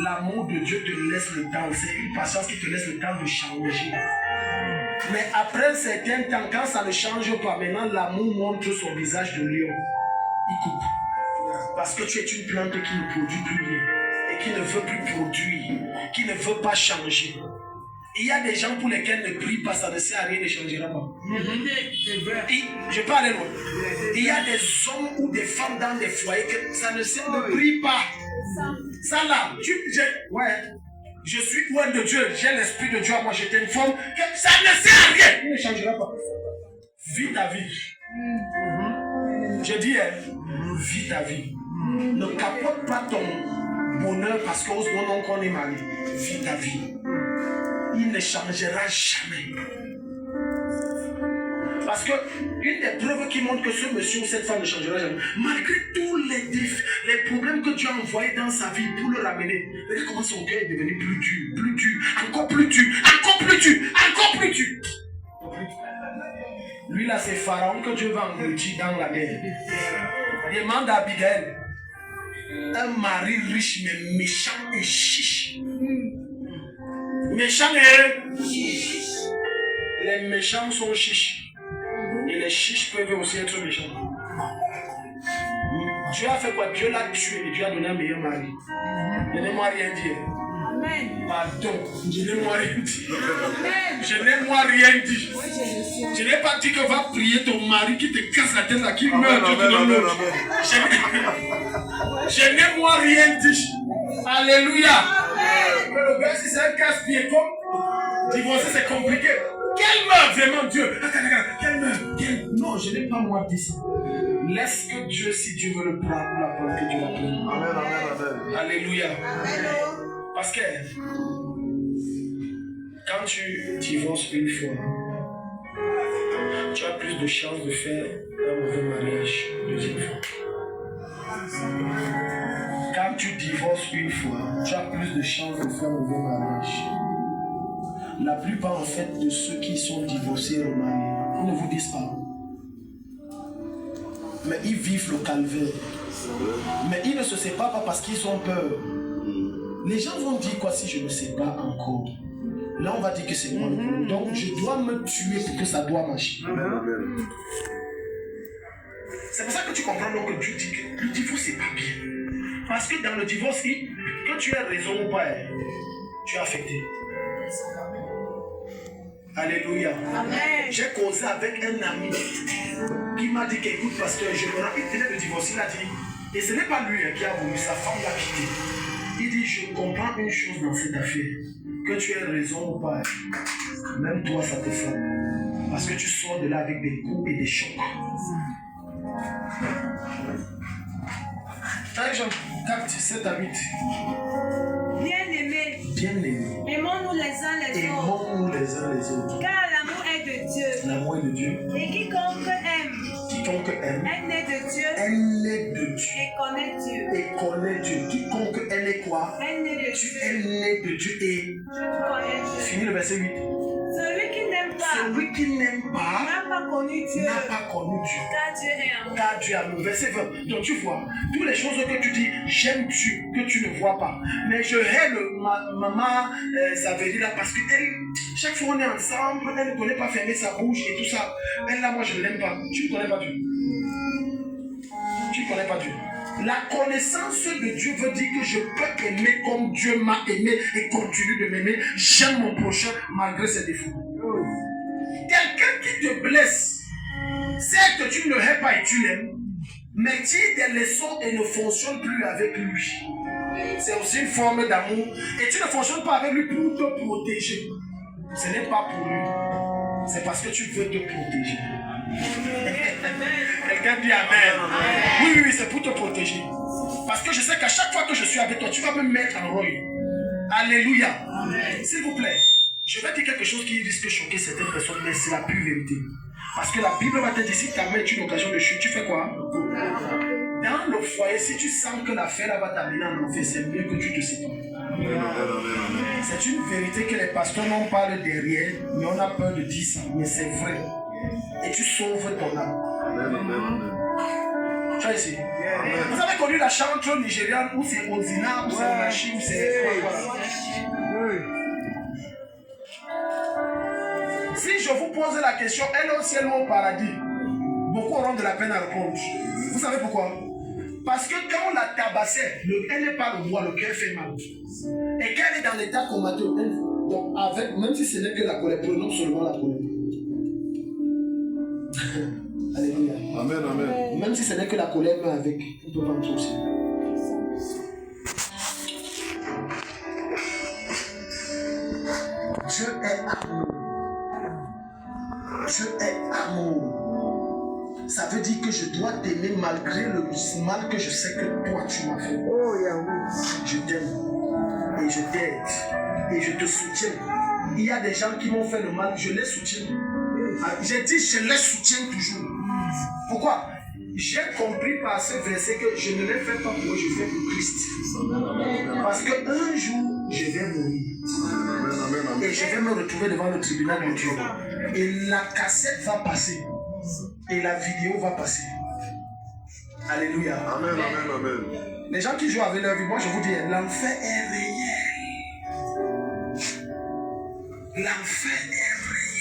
L'amour de Dieu te laisse le temps. C'est une patience qui te laisse le temps de changer. Mais après un certain temps, quand ça ne change pas, maintenant l'amour montre son visage de lion. Il coupe. Parce que tu es une plante qui ne produit plus rien. Et qui ne veut plus produire. Qui ne veut pas changer. Il y a des gens pour lesquels ne prie pas, ça ne sert à rien, ne changera pas. Et je peux aller loin. Il y a des hommes ou des femmes dans des foyers que ça ne sert, ne prie pas. Ça là, je suis loin de Dieu, j'ai l'esprit de Dieu à moi, je t'informe que ça ne sert à rien. Il ne changera pas. Vis ta vie. Je dis, vis ta vie. Ne capote pas ton bonheur parce qu'au moment qu'on est marié. Vis ta vie. Il ne changera jamais. Parce que une des preuves qui montre que ce monsieur ou cette femme ne changera jamais, malgré tous les problèmes que Dieu a envoyés dans sa vie pour le ramener, regardez comment son cœur est devenu plus dur, encore plus dur, encore plus dur, encore plus dur. Lui là, c'est Pharaon que Dieu va engloutir dans la mer. Demande à Abigail, un mari riche mais méchant et chiche. Méchant et chiche. Les méchants sont chiches. Et les chiches peuvent aussi être méchants. Dieu a fait quoi? Dieu l'a tué et Dieu a donné un meilleur mari. Je n'ai moi rien dit. Amen. Pardon, je n'ai moi rien dit. Amen. Je n'ai moi rien dit. Je n'ai pas dit que va prier ton mari qui te casse la tête là, qui meurt. Je n'ai moi rien dit. Alléluia. Mais le gars, si c'est un casse-pied comme divorcer, c'est compliqué. Quel meurt vraiment Dieu? Quel meurt? Non, je n'ai pas moi dit ça. Laisse que Dieu, si Dieu veut le prendre, la prendre, que Dieu va prendre. Amen, amen, amen. Alléluia. Amen. Parce que quand tu divorces une fois, tu as plus de chances de faire un mauvais mariage deuxième fois. Quand tu divorces une fois, tu as plus de chances de faire un mauvais mariage. La plupart en fait de ceux qui sont divorcés et remariés, ils ne vous disent pas. Mais ils vivent le calvaire. Mais ils ne se séparent pas parce qu'ils ont peur. Les gens vont dire quoi si je ne sais pas encore? Là on va dire que c'est moi le problème. Donc je dois me tuer pour que ça doit marcher. C'est pour ça que tu comprends donc que Dieu dit que le divorce c'est pas bien. Parce que dans le divorce, que tu aies raison ou pas, tu es affecté. Alléluia. Amen. J'ai causé avec un ami qui m'a dit qu'écoute pasteur, je me rends, il venait de divorcer, il a dit, et ce n'est pas lui qui a voulu, sa femme l'a quitté. Il dit, je comprends une chose dans cette affaire, que tu aies raison ou pas, même toi ça te frappe, parce que tu sors de là avec des coups et des chocs. Jean 4, 7 à 8. Bien-aimés, aimons-nous les uns les autres. Aimons-nous les uns les autres. Car l'amour est de Dieu. L'amour est de Dieu. Et quiconque aime est né de Dieu. Est né de Dieu. Et connaît Dieu. Et connaît Dieu. Quiconque est né quoi? Est né de Tu Dieu. es né de Dieu et Je connais Dieu. Fini le verset 8. Celui qui n'aime pas n'a pas connu Dieu. Car Dieu est amour. Car Dieu est amour. Verset 20. Donc tu vois, toutes les choses que tu dis, j'aime Dieu, que tu ne vois pas. Mais je hais maman Zavérie là parce que elle, chaque fois on est ensemble, elle ne connaît pas fermer sa bouche et tout ça. Elle là, moi je ne l'aime pas. Tu ne connais pas Dieu. Tu ne connais pas Dieu. La connaissance de Dieu veut dire que je peux aimer comme Dieu m'a aimé et continue de m'aimer. J'aime mon prochain malgré ses défauts. Quelqu'un qui te blesse, c'est que tu ne le hais pas et tu l'aimes, mais tire des leçons et ne fonctionne plus avec lui. C'est aussi une forme d'amour. Et tu ne fonctionnes pas avec lui pour te protéger. Ce n'est pas pour lui. C'est parce que tu veux te protéger. Quelqu'un dit amen. Oui, c'est pour te protéger. Parce que je sais qu'à chaque fois que je suis avec toi, tu vas me mettre en rôle. Alléluia. S'il vous plaît, je vais dire quelque chose qui risque de choquer certaines personnes, mais c'est la pure vérité. Parce que la Bible va te dire, si ta main est une occasion de chute, tu fais quoi? Dans le foyer, si tu sens que l'affaire va t'amener en enfer, c'est mieux que tu te sépares. C'est une vérité que les pasteurs n'en parlent derrière, mais on a peur de dire ça, mais c'est vrai. Et tu sauves ton âme. Tu vois ici? Vous avez connu la chanteuse nigériane où c'est Ozina, où c'est Onachi, où c'est quoi? Si je vous pose la question, elle est au ciel ou au paradis, beaucoup auront de la peine à répondre. Vous savez pourquoi? Parce que quand on la tabassait, elle n'est pas le roi, le cœur fait mal. Et qu'elle est dans l'état comateux, Donc, avec, même si ce n'est que la colère, prenons seulement la colère. Alléluia. Amen, amen. Même si ce n'est que la colère, mais avec, on peut vendre aussi. Dieu est amour. Dieu est amour. Ça veut dire que je dois t'aimer malgré le mal que je sais que toi tu m'as fait. Oh, Yahweh. Je t'aime et je t'aide et je te soutiens. Il y a des gens qui m'ont fait le mal, je les soutiens. J'ai dit je les soutiens toujours. Pourquoi? J'ai compris par ce verset que je ne les fais pas pour eux, je fais pour Christ. Parce qu'un jour, je vais mourir. Et je vais me retrouver devant le tribunal de Dieu. Et la cassette va passer. Et la vidéo va passer. Alléluia. Amen, amen, amen. Les gens qui jouent avec leur vie, moi je vous dis, l'enfer est réel. L'enfer est réel.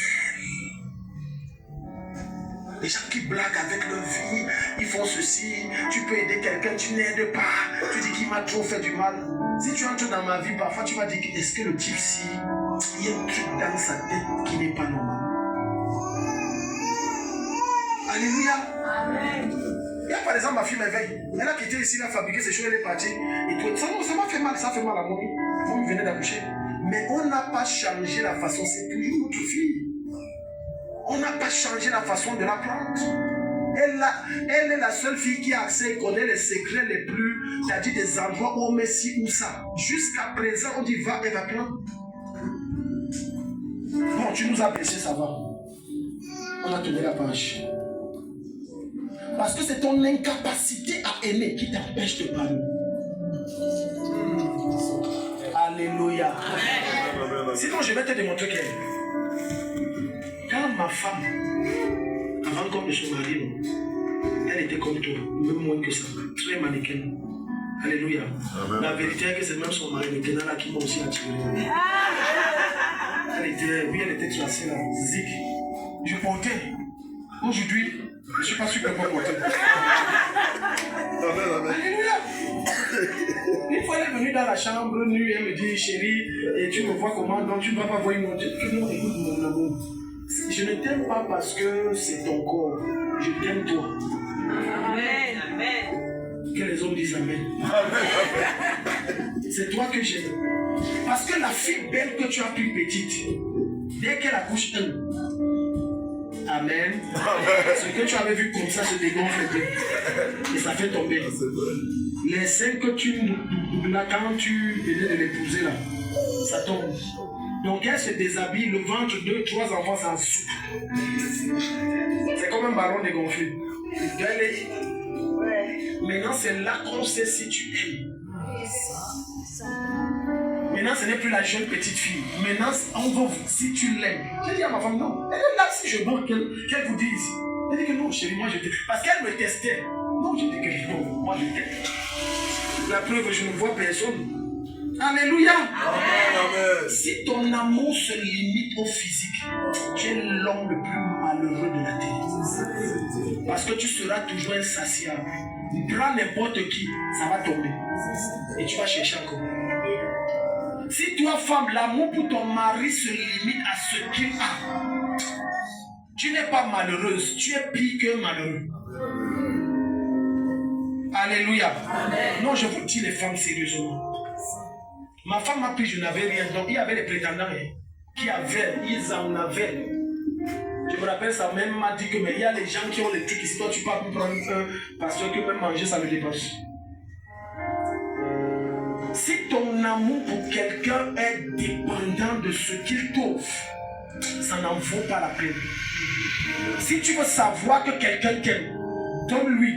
Les gens qui blaguent avec leur vie, ils font ceci, tu peux aider quelqu'un, tu n'aides pas, tu dis qu'il m'a trop fait du mal. Si tu entres dans ma vie, parfois tu vas dire, est-ce que le type-ci, il y a un truc dans sa tête qui n'est pas normal. Alléluia. Amen. Il y a par exemple ma fille m'éveille. Elle a quitté ici, elle a fabriqué ses choses, elle est partie. Et tout. Ça m'a fait mal, ça fait mal à moi. Comme il venait d'accoucher. Mais on n'a pas changé la façon, c'est toujours notre fille. On n'a pas changé la façon de la prendre. Elle est la seule fille qui a accès et connaît les secrets les plus, c'est-à-dire des endroits où on met ci ou ça. Jusqu'à présent, on dit va, elle va prendre. Bon, tu nous as blessés, ça va. On a tourné la page. Parce que c'est ton incapacité à aimer qui t'empêche de parler. Alléluia. Amen. Sinon, je vais te démontrer que quand ma femme, avant qu'on ne se marie, elle était comme toi, même moins que ça, très mannequin. Alléluia. Amen. La vérité est que c'est même son mari maintenant là qui m'a aussi attiré. Elle était tracée là, zik. Je portais. Aujourd'hui, je ne suis pas sûr qu'elle va porter. Alléluia. Une fois, elle est venue dans la chambre nue, elle me dit, chérie, et tu me vois comment, donc tu ne vas pas voir une autre. Non, écoute mon amour. Je ne t'aime pas parce que c'est ton corps. Je t'aime toi. Amen. Amen. Que les hommes disent Amen. C'est toi que j'aime. Parce que la fille belle que tu as pris petite, dès qu'elle accouche un, Amen. Ce que tu avais vu comme ça se dégonfle et ça fait tomber. Les seins que tu là, quand tu venais de l'épouser là, ça tombe. Donc elle se déshabille, le ventre, 2, 3 enfants s'en soupe. C'est comme un ballon dégonflé. Maintenant c'est là qu'on sait si tu aimes. Maintenant, ce n'est plus la jeune petite fille. Maintenant, on va si tu l'aimes. J'ai dit à ma femme, non. Elle est là, si je veux qu'elle vous dise. Elle dit que non, chérie, moi je t'aime. Parce qu'elle me testait. Non, je dis que non, moi je t'aime. La preuve, je ne vois personne. Alléluia. Amen. Si ton amour se limite au physique, tu es l'homme le plus malheureux de la terre. Parce que tu seras toujours insatiable. Prends n'importe qui, ça va tomber. Et tu vas chercher encore. Si toi, femme, l'amour pour ton mari se limite à ce qu'il a, tu n'es pas malheureuse, tu es pire que malheureux. Alléluia. Amen. Non, je vous dis les femmes sérieusement. Ma femme m'a pris, je n'avais rien. Donc il y avait les prétendants qui avaient, ils en avaient. Je me rappelle, sa mère m'a dit que mais il y a les gens qui ont les trucs ici. Toi, tu peux pas prendre un parce que même manger, ça le dépasse. Si ton amour pour quelqu'un est dépendant de ce qu'il t'offre, ça n'en vaut pas la peine. Si tu veux savoir que quelqu'un t'aime, donne-lui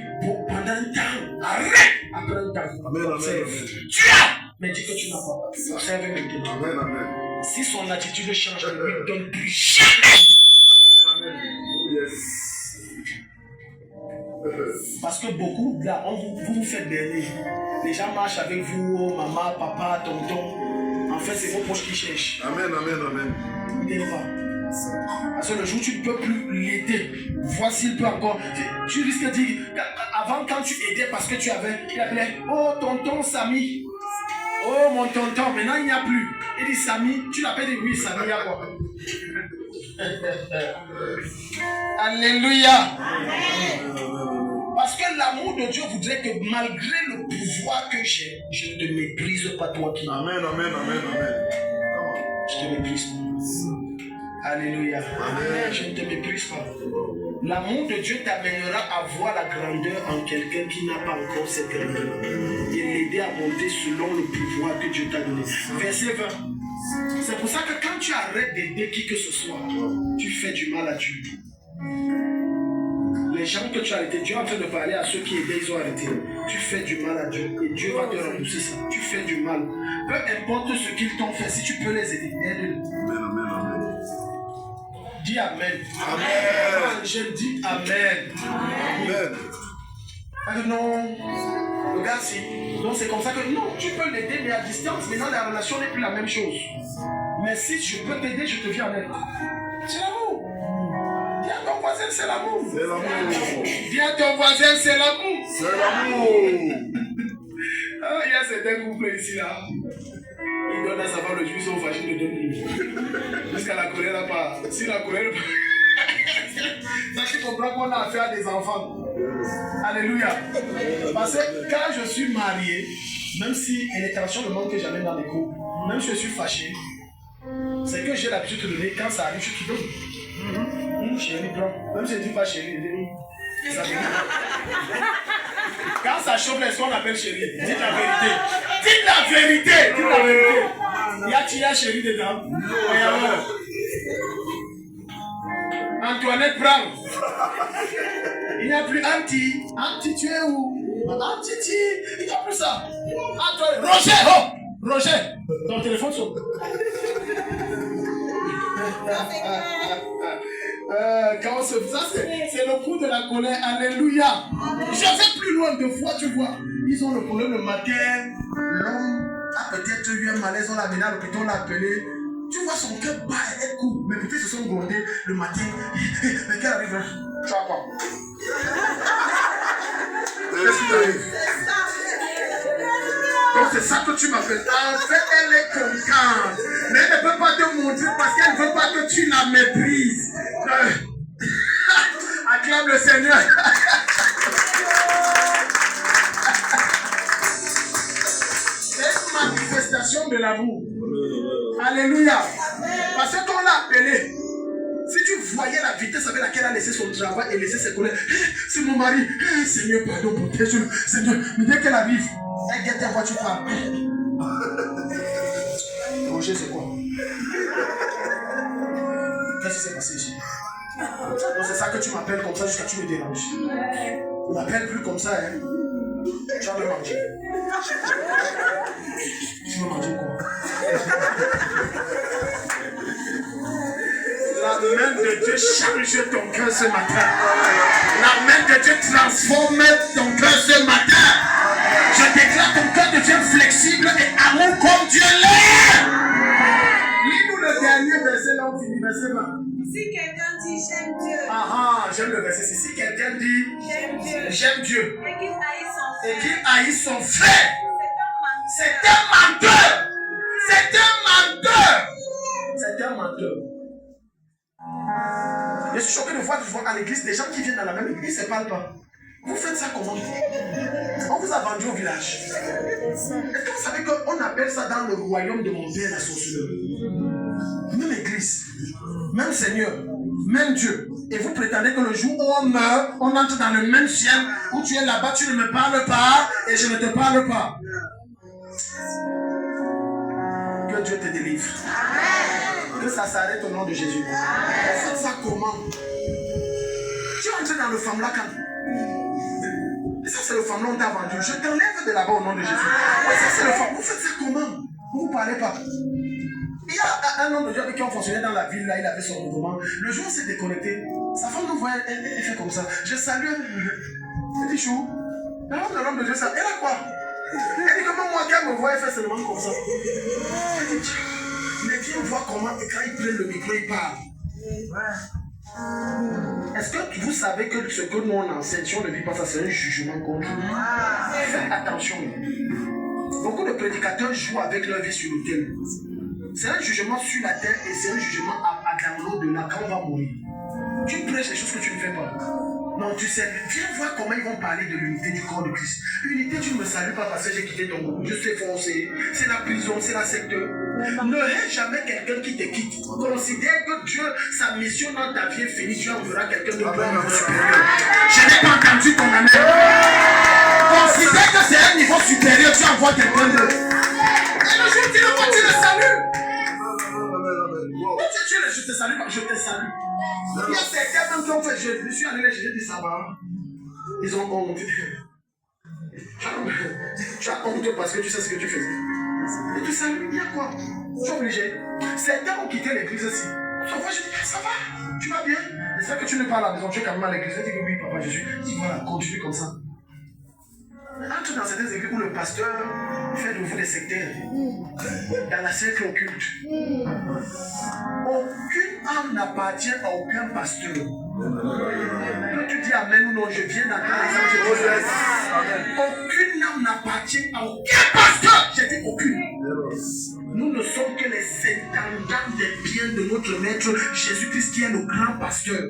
pendant un temps. Arrête après un temps. Observe. Tu as, mais dis que tu n'as pas. Observe maintenant. Amen, amen. Si son attitude change, ne lui donne plus jamais. Amen. Yes. Parce que beaucoup, là, vous faites berner. Les gens marchent avec vous, maman, papa, tonton. En fait, c'est vos proches qui cherchent. Amen, amen, amen. Il ne pas. Parce que le jour où tu ne peux plus l'aider, vois s'il peut encore. Tu risques de dire, avant quand tu aidais parce que tu avais, il appelait, oh tonton Samy. Oh mon tonton, maintenant il n'y a plus. Il dit Samy, tu l'appelles, il dit oui, Samy, il y a quoi? Alléluia. Parce que l'amour de Dieu voudrait que malgré le pouvoir que j'ai, je ne te méprise pas toi qui. Amen, amen, amen, amen. Je te méprise pas. Alléluia. Amen. Je ne te méprise pas. L'amour de Dieu t'amènera à voir la grandeur en quelqu'un qui n'a pas encore cette grandeur. Et l'aider à monter selon le pouvoir que Dieu t'a donné. Verset 20. C'est pour ça que quand tu arrêtes d'aider qui que ce soit, tu fais du mal à Dieu. Les gens que tu as arrêtés, Dieu est en train de parler à ceux qui aidaient, ils ont arrêté. Tu fais du mal à Dieu et Dieu va te rembourser ça. Tu fais du mal. Peu importe ce qu'ils t'ont fait, si tu peux les aider, aide-les. Amen, amen, amen. Dis Amen. Amen. Je dis Amen. Amen. Ah non, regarde si. Donc c'est comme ça que non, tu peux l'aider, mais à distance. Maintenant, la relation n'est plus la même chose. Mais si je peux t'aider, je te viens en aide. C'est l'amour. Dis à ton voisin, c'est l'amour. C'est l'amour. Dis à ton voisin, c'est l'amour. C'est l'amour. Ah, il y a certains couples ici là. Ils donnent à savoir le juif, ils sont fâchés de donner. Jusqu'à la colère là pas. Si la colère ça tu comprends qu'on a affaire à des enfants. Alléluia. Parce que quand je suis marié, même si les tensions ne manquent jamais dans les couples, même si je suis fâché, c'est que j'ai l'habitude de donner. Quand ça arrive, je te donne. Chérie, prends. Même si je ne dis pas chérie, je dis ça vient. Quand ça chauffe, les soirs, on appelle chérie. Dites la vérité. Dites la vérité. Dites la vérité. Il y a chérie dedans. Et alors, Antoinette, prends. Il n'y a plus Anti. Anti, tu es où? Anti, il n'y a plus ça. Antoinette. Roger, oh! Roger, ton téléphone sonne. Quand on se fait ça, c'est le coup de la colère. Alléluia. Je vais plus loin de fois, tu vois. Ils ont le problème le matin. L'homme a peut-être eu un malaise, on l'a amené à l'hôpital, on l'a appelé. Tu vois son cœur bat, elle court. Mais peut-être ils se sont grondés le matin. Mais qu'elle arrive là. Tu vois quoi? Qu'est-ce qui t'arrive? Donc c'est ça que tu m'appelles. En fait, elle est contente. Mais elle ne peut pas te montrer parce qu'elle ne veut pas que tu la méprises. Acclame le Seigneur. C'est une manifestation de l'amour. Alléluia. Parce que quand on l'a appelé, si tu voyais la vitesse avec laquelle elle a laissé son travail et laissé ses collègues, c'est mon mari, Seigneur, pardon, protège-le, Seigneur. Mais dès qu'elle arrive, elle guette à quoi tu parles. Roger, c'est quoi? Qu'est-ce qui s'est passé ici? Donc c'est ça que tu m'appelles comme ça jusqu'à ce que tu me déranges. Tu m'appelles plus comme ça, hein. Tu vas me manger. Tu vas manger quoi? La main de Dieu change ton cœur ce matin. La main de Dieu transforme ton cœur ce matin. Je déclare ton cœur devient flexible et amour comme Dieu l'est. Lis-nous le dernier verset là, on finit, verset 20. Si quelqu'un dit j'aime Dieu. J'aime le verset. Si quelqu'un dit j'aime Dieu. Et qu'il haïsse son frère. C'est un menteur. C'est un menteur. C'est un menteur. Je suis choqué de voir à l'église des gens qui viennent dans la même église, ils ne se parlent pas. Vous faites ça comment? On vous a vendu au village. Est-ce que vous savez qu'on appelle ça dans le royaume de mon Père la sorcellerie? Même église, même Seigneur, même Dieu. Et vous prétendez que le jour où on meurt, on entre dans le même ciel, où tu es là-bas, tu ne me parles pas et je ne te parle pas. Que Dieu te délivre. Que ça s'arrête au nom de Jésus. Vous faites ça comment? Tu es entré dans le Famlacan. Et ça, c'est le Famlacan on t'a vendu. Je t'enlève de là-bas au nom de Jésus. Et ça, c'est le Famlacan. Vous faites ça comment? Vous ne parlez pas. Il y a un homme de Dieu avec qui on fonctionnait dans la ville, là, il avait son mouvement. Le jour où il s'est déconnecté, sa femme nous voyait, elle fait comme ça. Je salue. Elle dit chou. L'homme de Dieu, ça. Elle a quoi? Elle dit comment moi, qu'elle me voit, elle fait seulement comme ça. Elle dit, mais viens voir comment, et quand il prend le micro, il parle. Est-ce que vous savez que ce que nous on enseigne, si on ne vit pas ça, c'est un jugement contre nous? Faites attention. Beaucoup de prédicateurs jouent avec leur vie sur l'autel. C'est un jugement sur la terre et c'est un jugement dans l'au-delà quand on va mourir. Tu prêches les choses que tu ne fais pas. Non, tu sais, viens voir comment ils vont parler de l'unité du corps de Christ. L'unité, tu ne me salues pas parce que j'ai quitté ton groupe. Je suis foncé. C'est la prison, c'est la secte. Ne hais jamais quelqu'un qui te quitte. Considère que Dieu, sa mission dans ta vie est finie. Tu enverras quelqu'un de plus niveau supérieur. Je n'ai pas entendu ton amen. Considère que c'est un niveau supérieur. Tu envoies quelqu'un de. Et le jour où tu le vois, tu le salues. Je te salue, je te salue. Il y a certains même qui ont fait, je suis allé les chercher du sabbat. Ils ont honte. Tu as honte parce que tu sais ce que tu faisais. Et tu salues, il y a quoi? Tu es obligé. Certains ont quitté l'église aussi. Sauf que je dis, ça va, tu vas bien. Et c'est vrai que tu ne parles à la maison, tu es quand même à l'église. Tu dis que oui, papa, je suis. Dis voilà, continue comme ça. Entre dans certaines églises où le pasteur fait de vous des sectaires, dans la cercle occulte. Aucune âme n'appartient à aucun pasteur. Quand tu dis amen ou non, je viens d'entendre les anges. Aucune âme n'appartient à aucun pasteur. J'ai dit aucune. Nous ne sommes que les intendants des biens de notre maître Jésus-Christ qui est le grand pasteur.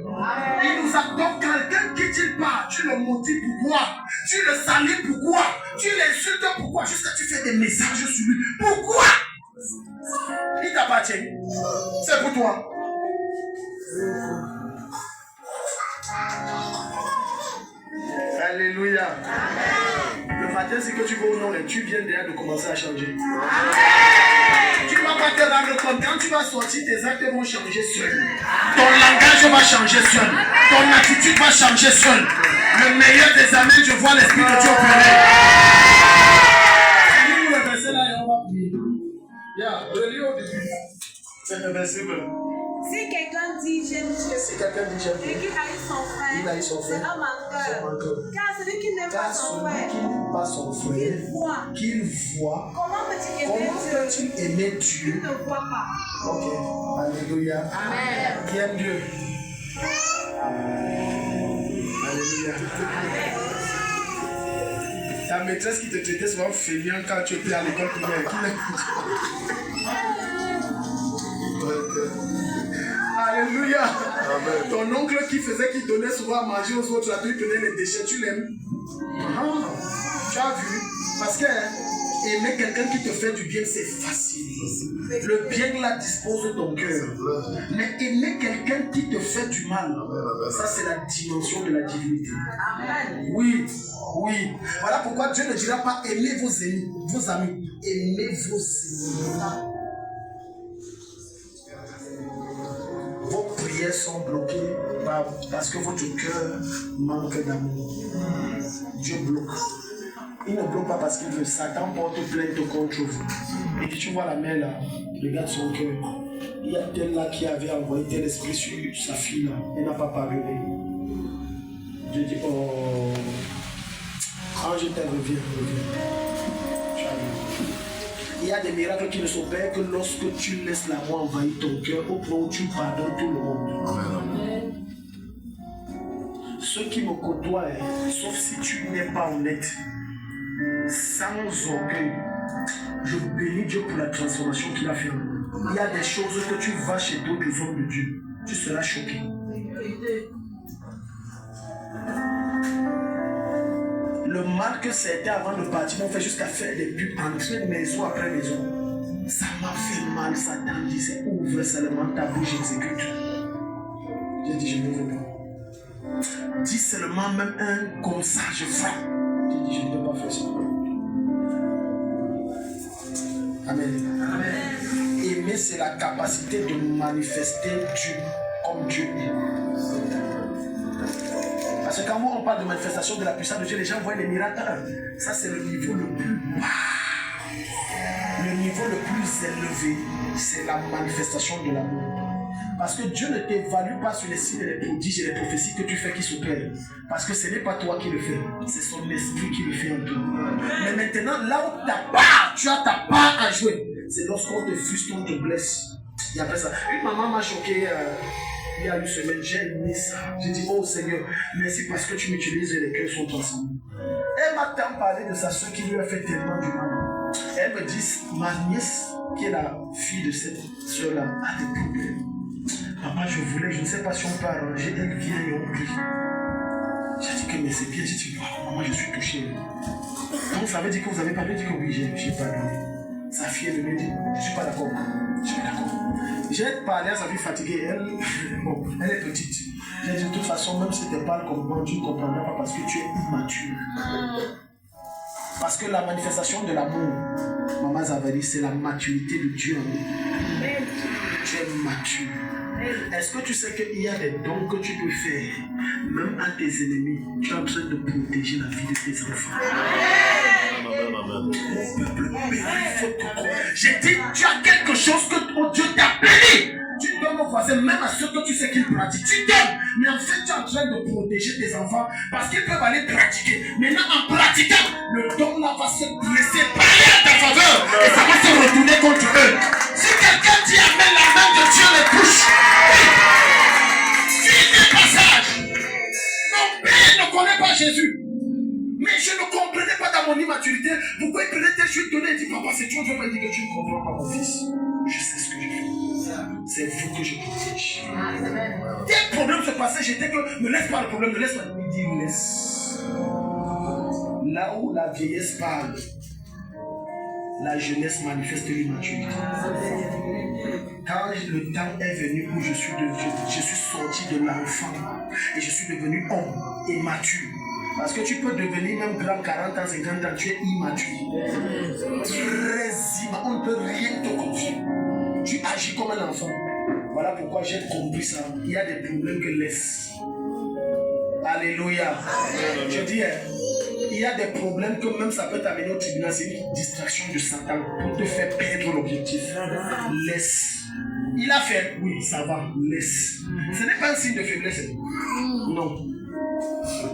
Il nous a donc quelqu'un qui dit pas, tu le motives pourquoi? Tu le salues pourquoi? Tu l'insultes pourquoi? Jusqu'à tu fais des messages sur lui. Pourquoi? Il t'appartient. C'est pour toi. Alléluia. Le matin, c'est que tu vas au nom et tu viens déjà de commencer à changer. Tu ne vas pas te rendre compte. Quand tu vas sortir, tes actes vont changer seuls. Ton langage va changer seul. Ton attitude va changer seul. Le meilleur des amis, je vois l'esprit de Dieu opérer. Lis le verset là et on va prier. Relis au début. C'est le verset. Si quelqu'un dit j'aime Dieu, Si quelqu'un dit j'aime et Dieu, qu'il haït son frère, il haït son frère, c'est un menteur. Car celui qui n'aime pas car son celui frère, qui n'aime pas son frère, qu'il qu'il voit, voit, comment peut-il aimer comment Dieu peut-il aimer qu'il Dieu? ne voit pas? Ok, alléluia. Amen. Qui aime Dieu? Alléluia. Ta maîtresse qui te traitait souvent feignant quand tu étais à l'école primaire, qui l'écoute? Alléluia. Amen. Ton oncle qui donnait souvent à manger aux autres, là, tu donnais les déchets, tu l'aimes? Tu as vu? Parce que aimer quelqu'un qui te fait du bien, c'est facile. Le bien là dispose ton cœur. Mais aimer quelqu'un qui te fait du mal, ça c'est la dimension de la divinité. Oui, oui. Voilà pourquoi Dieu ne dira pas aimez vos ennemis, vos amis. Aimez vos ennemis. Vos prières sont bloquées parce que votre cœur manque d'amour. Dieu bloque. Il ne bloque pas parce qu'il veut. Satan porte plainte contre vous. Et puis tu vois la mère là, regarde son cœur. Il y a tel là qui avait envoyé tel esprit sur sa fille là. Elle n'a pas pardonné. Dieu dit, oh, quand je t'ai reviens. Il y a des miracles qui ne s'opèrent que lorsque tu laisses l'amour envahir ton cœur au point où tu pardonnes tout le monde. Amen. Ceux qui me côtoient, sauf si tu n'es pas honnête, sans orgueil, je bénis Dieu pour la transformation qu'il a fait. Il y a des choses que tu vas chez d'autres hommes de Dieu, tu seras choqué. Le mal que certains avant de partir m'ont fait jusqu'à faire des pubs, entrer maison après maison. Ça m'a fait mal, Satan disait ouvre seulement ta bouche, j'exécute. J'ai dit je ne veux pas. Dis seulement même un comme ça, je frappe. J'ai dit je ne peux pas faire ça. Amen. Amen. Aimer, c'est la capacité de manifester Dieu comme Dieu est. Parce que quand on parle de manifestation de la puissance de Dieu, les gens voient les miracles. Ça, c'est le niveau le plus bas. Le niveau le plus élevé, c'est la manifestation de l'amour. Parce que Dieu ne t'évalue pas sur les signes, les prodiges et les prophéties que tu fais qui s'opèrent. Parce que ce n'est pas toi qui le fais, c'est son esprit qui le fait en toi. Mais maintenant, là où tu as ta part à jouer, c'est lorsqu'on te frustre, on te blesse. Il y a ça. Une maman m'a choqué. Il y a une semaine, j'ai aimé ça. J'ai dit, oh Seigneur, merci parce que tu m'utilises et les cœurs sont ensemble. Elle m'a tant parlé de sa soeur qui lui a fait tellement du mal. Elle me dit, ma nièce, qui est la fille de cette soeur-là, a des problèmes. Papa, je ne sais pas si on peut arranger, elle vient et on prie. J'ai dit que mais c'est bien, j'ai dit, wow, maman, je suis touché. Donc ça veut dire que vous avez parlé, dit que oui, j'ai pardonné. Sa fille, elle me dit, je ne suis pas d'accord. Je suis d'accord. J'ai parlé à sa fille fatiguée, elle est petite. J'ai dit, de toute façon, même si tu parles comme moi, tu ne comprendras pas parce que tu es immature. Parce que la manifestation de l'amour, Maman Zavali, c'est la maturité de Dieu en nous. Tu es mature. Est-ce que tu sais qu'il y a des dons que tu peux faire, même à tes ennemis? Tu es en train de protéger la vie de tes enfants. Mon peuple, j'ai dit, tu as quelque chose que ton Dieu t'a béni. Tu donnes aux voisins, même à ceux que tu sais qu'ils pratiquent. Tu donnes, mais en fait, tu es en train de protéger tes enfants parce qu'ils peuvent aller pratiquer. Maintenant, en pratiquant, le don là va se dresser, parler à ta faveur et ça va se retourner contre eux. Si quelqu'un dit amen, la main de Dieu les touche. Dis des passages. Mon père ne connaît pas Jésus. Mais je ne comprenais pas dans mon immaturité pourquoi il prenait tes choses données et dit papa, c'est toi, je vais dire que tu ne comprends pas mon fils. Je sais ce que je fais. C'est vous que je protège. Tes problèmes se passaient, j'étais que ne laisse pas le problème, ne laisse pas. Il dit laisse. Là où la vieillesse parle, la jeunesse manifeste l'immaturité. Quand le temps est venu où je suis sorti de l'enfant et je suis devenu homme et mature. Parce que tu peux devenir même grand 40 ans, 50 ans, tu es immature. Très immature, on ne peut rien te confier. Tu agis comme un enfant. Voilà pourquoi j'ai compris ça. Il y a des problèmes que laisse. Alléluia. Je dis, il y a des problèmes que même ça peut t'amener au tribunal. C'est une distraction de Satan pour te faire perdre l'objectif. Laisse. Il a fait, oui, ça va, laisse. Ce n'est pas un signe de faiblesse. Non.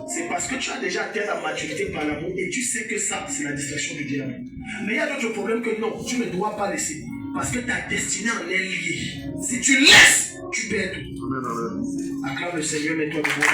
C'est parce que tu as déjà atteint la maturité par l'amour et tu sais que ça, c'est la distraction du diable. Mais il y a d'autres problèmes que non, tu ne dois pas laisser. Parce que ta destinée en est liée. Si tu laisses, tu perds tout. Acclame le Seigneur, mets-toi devant.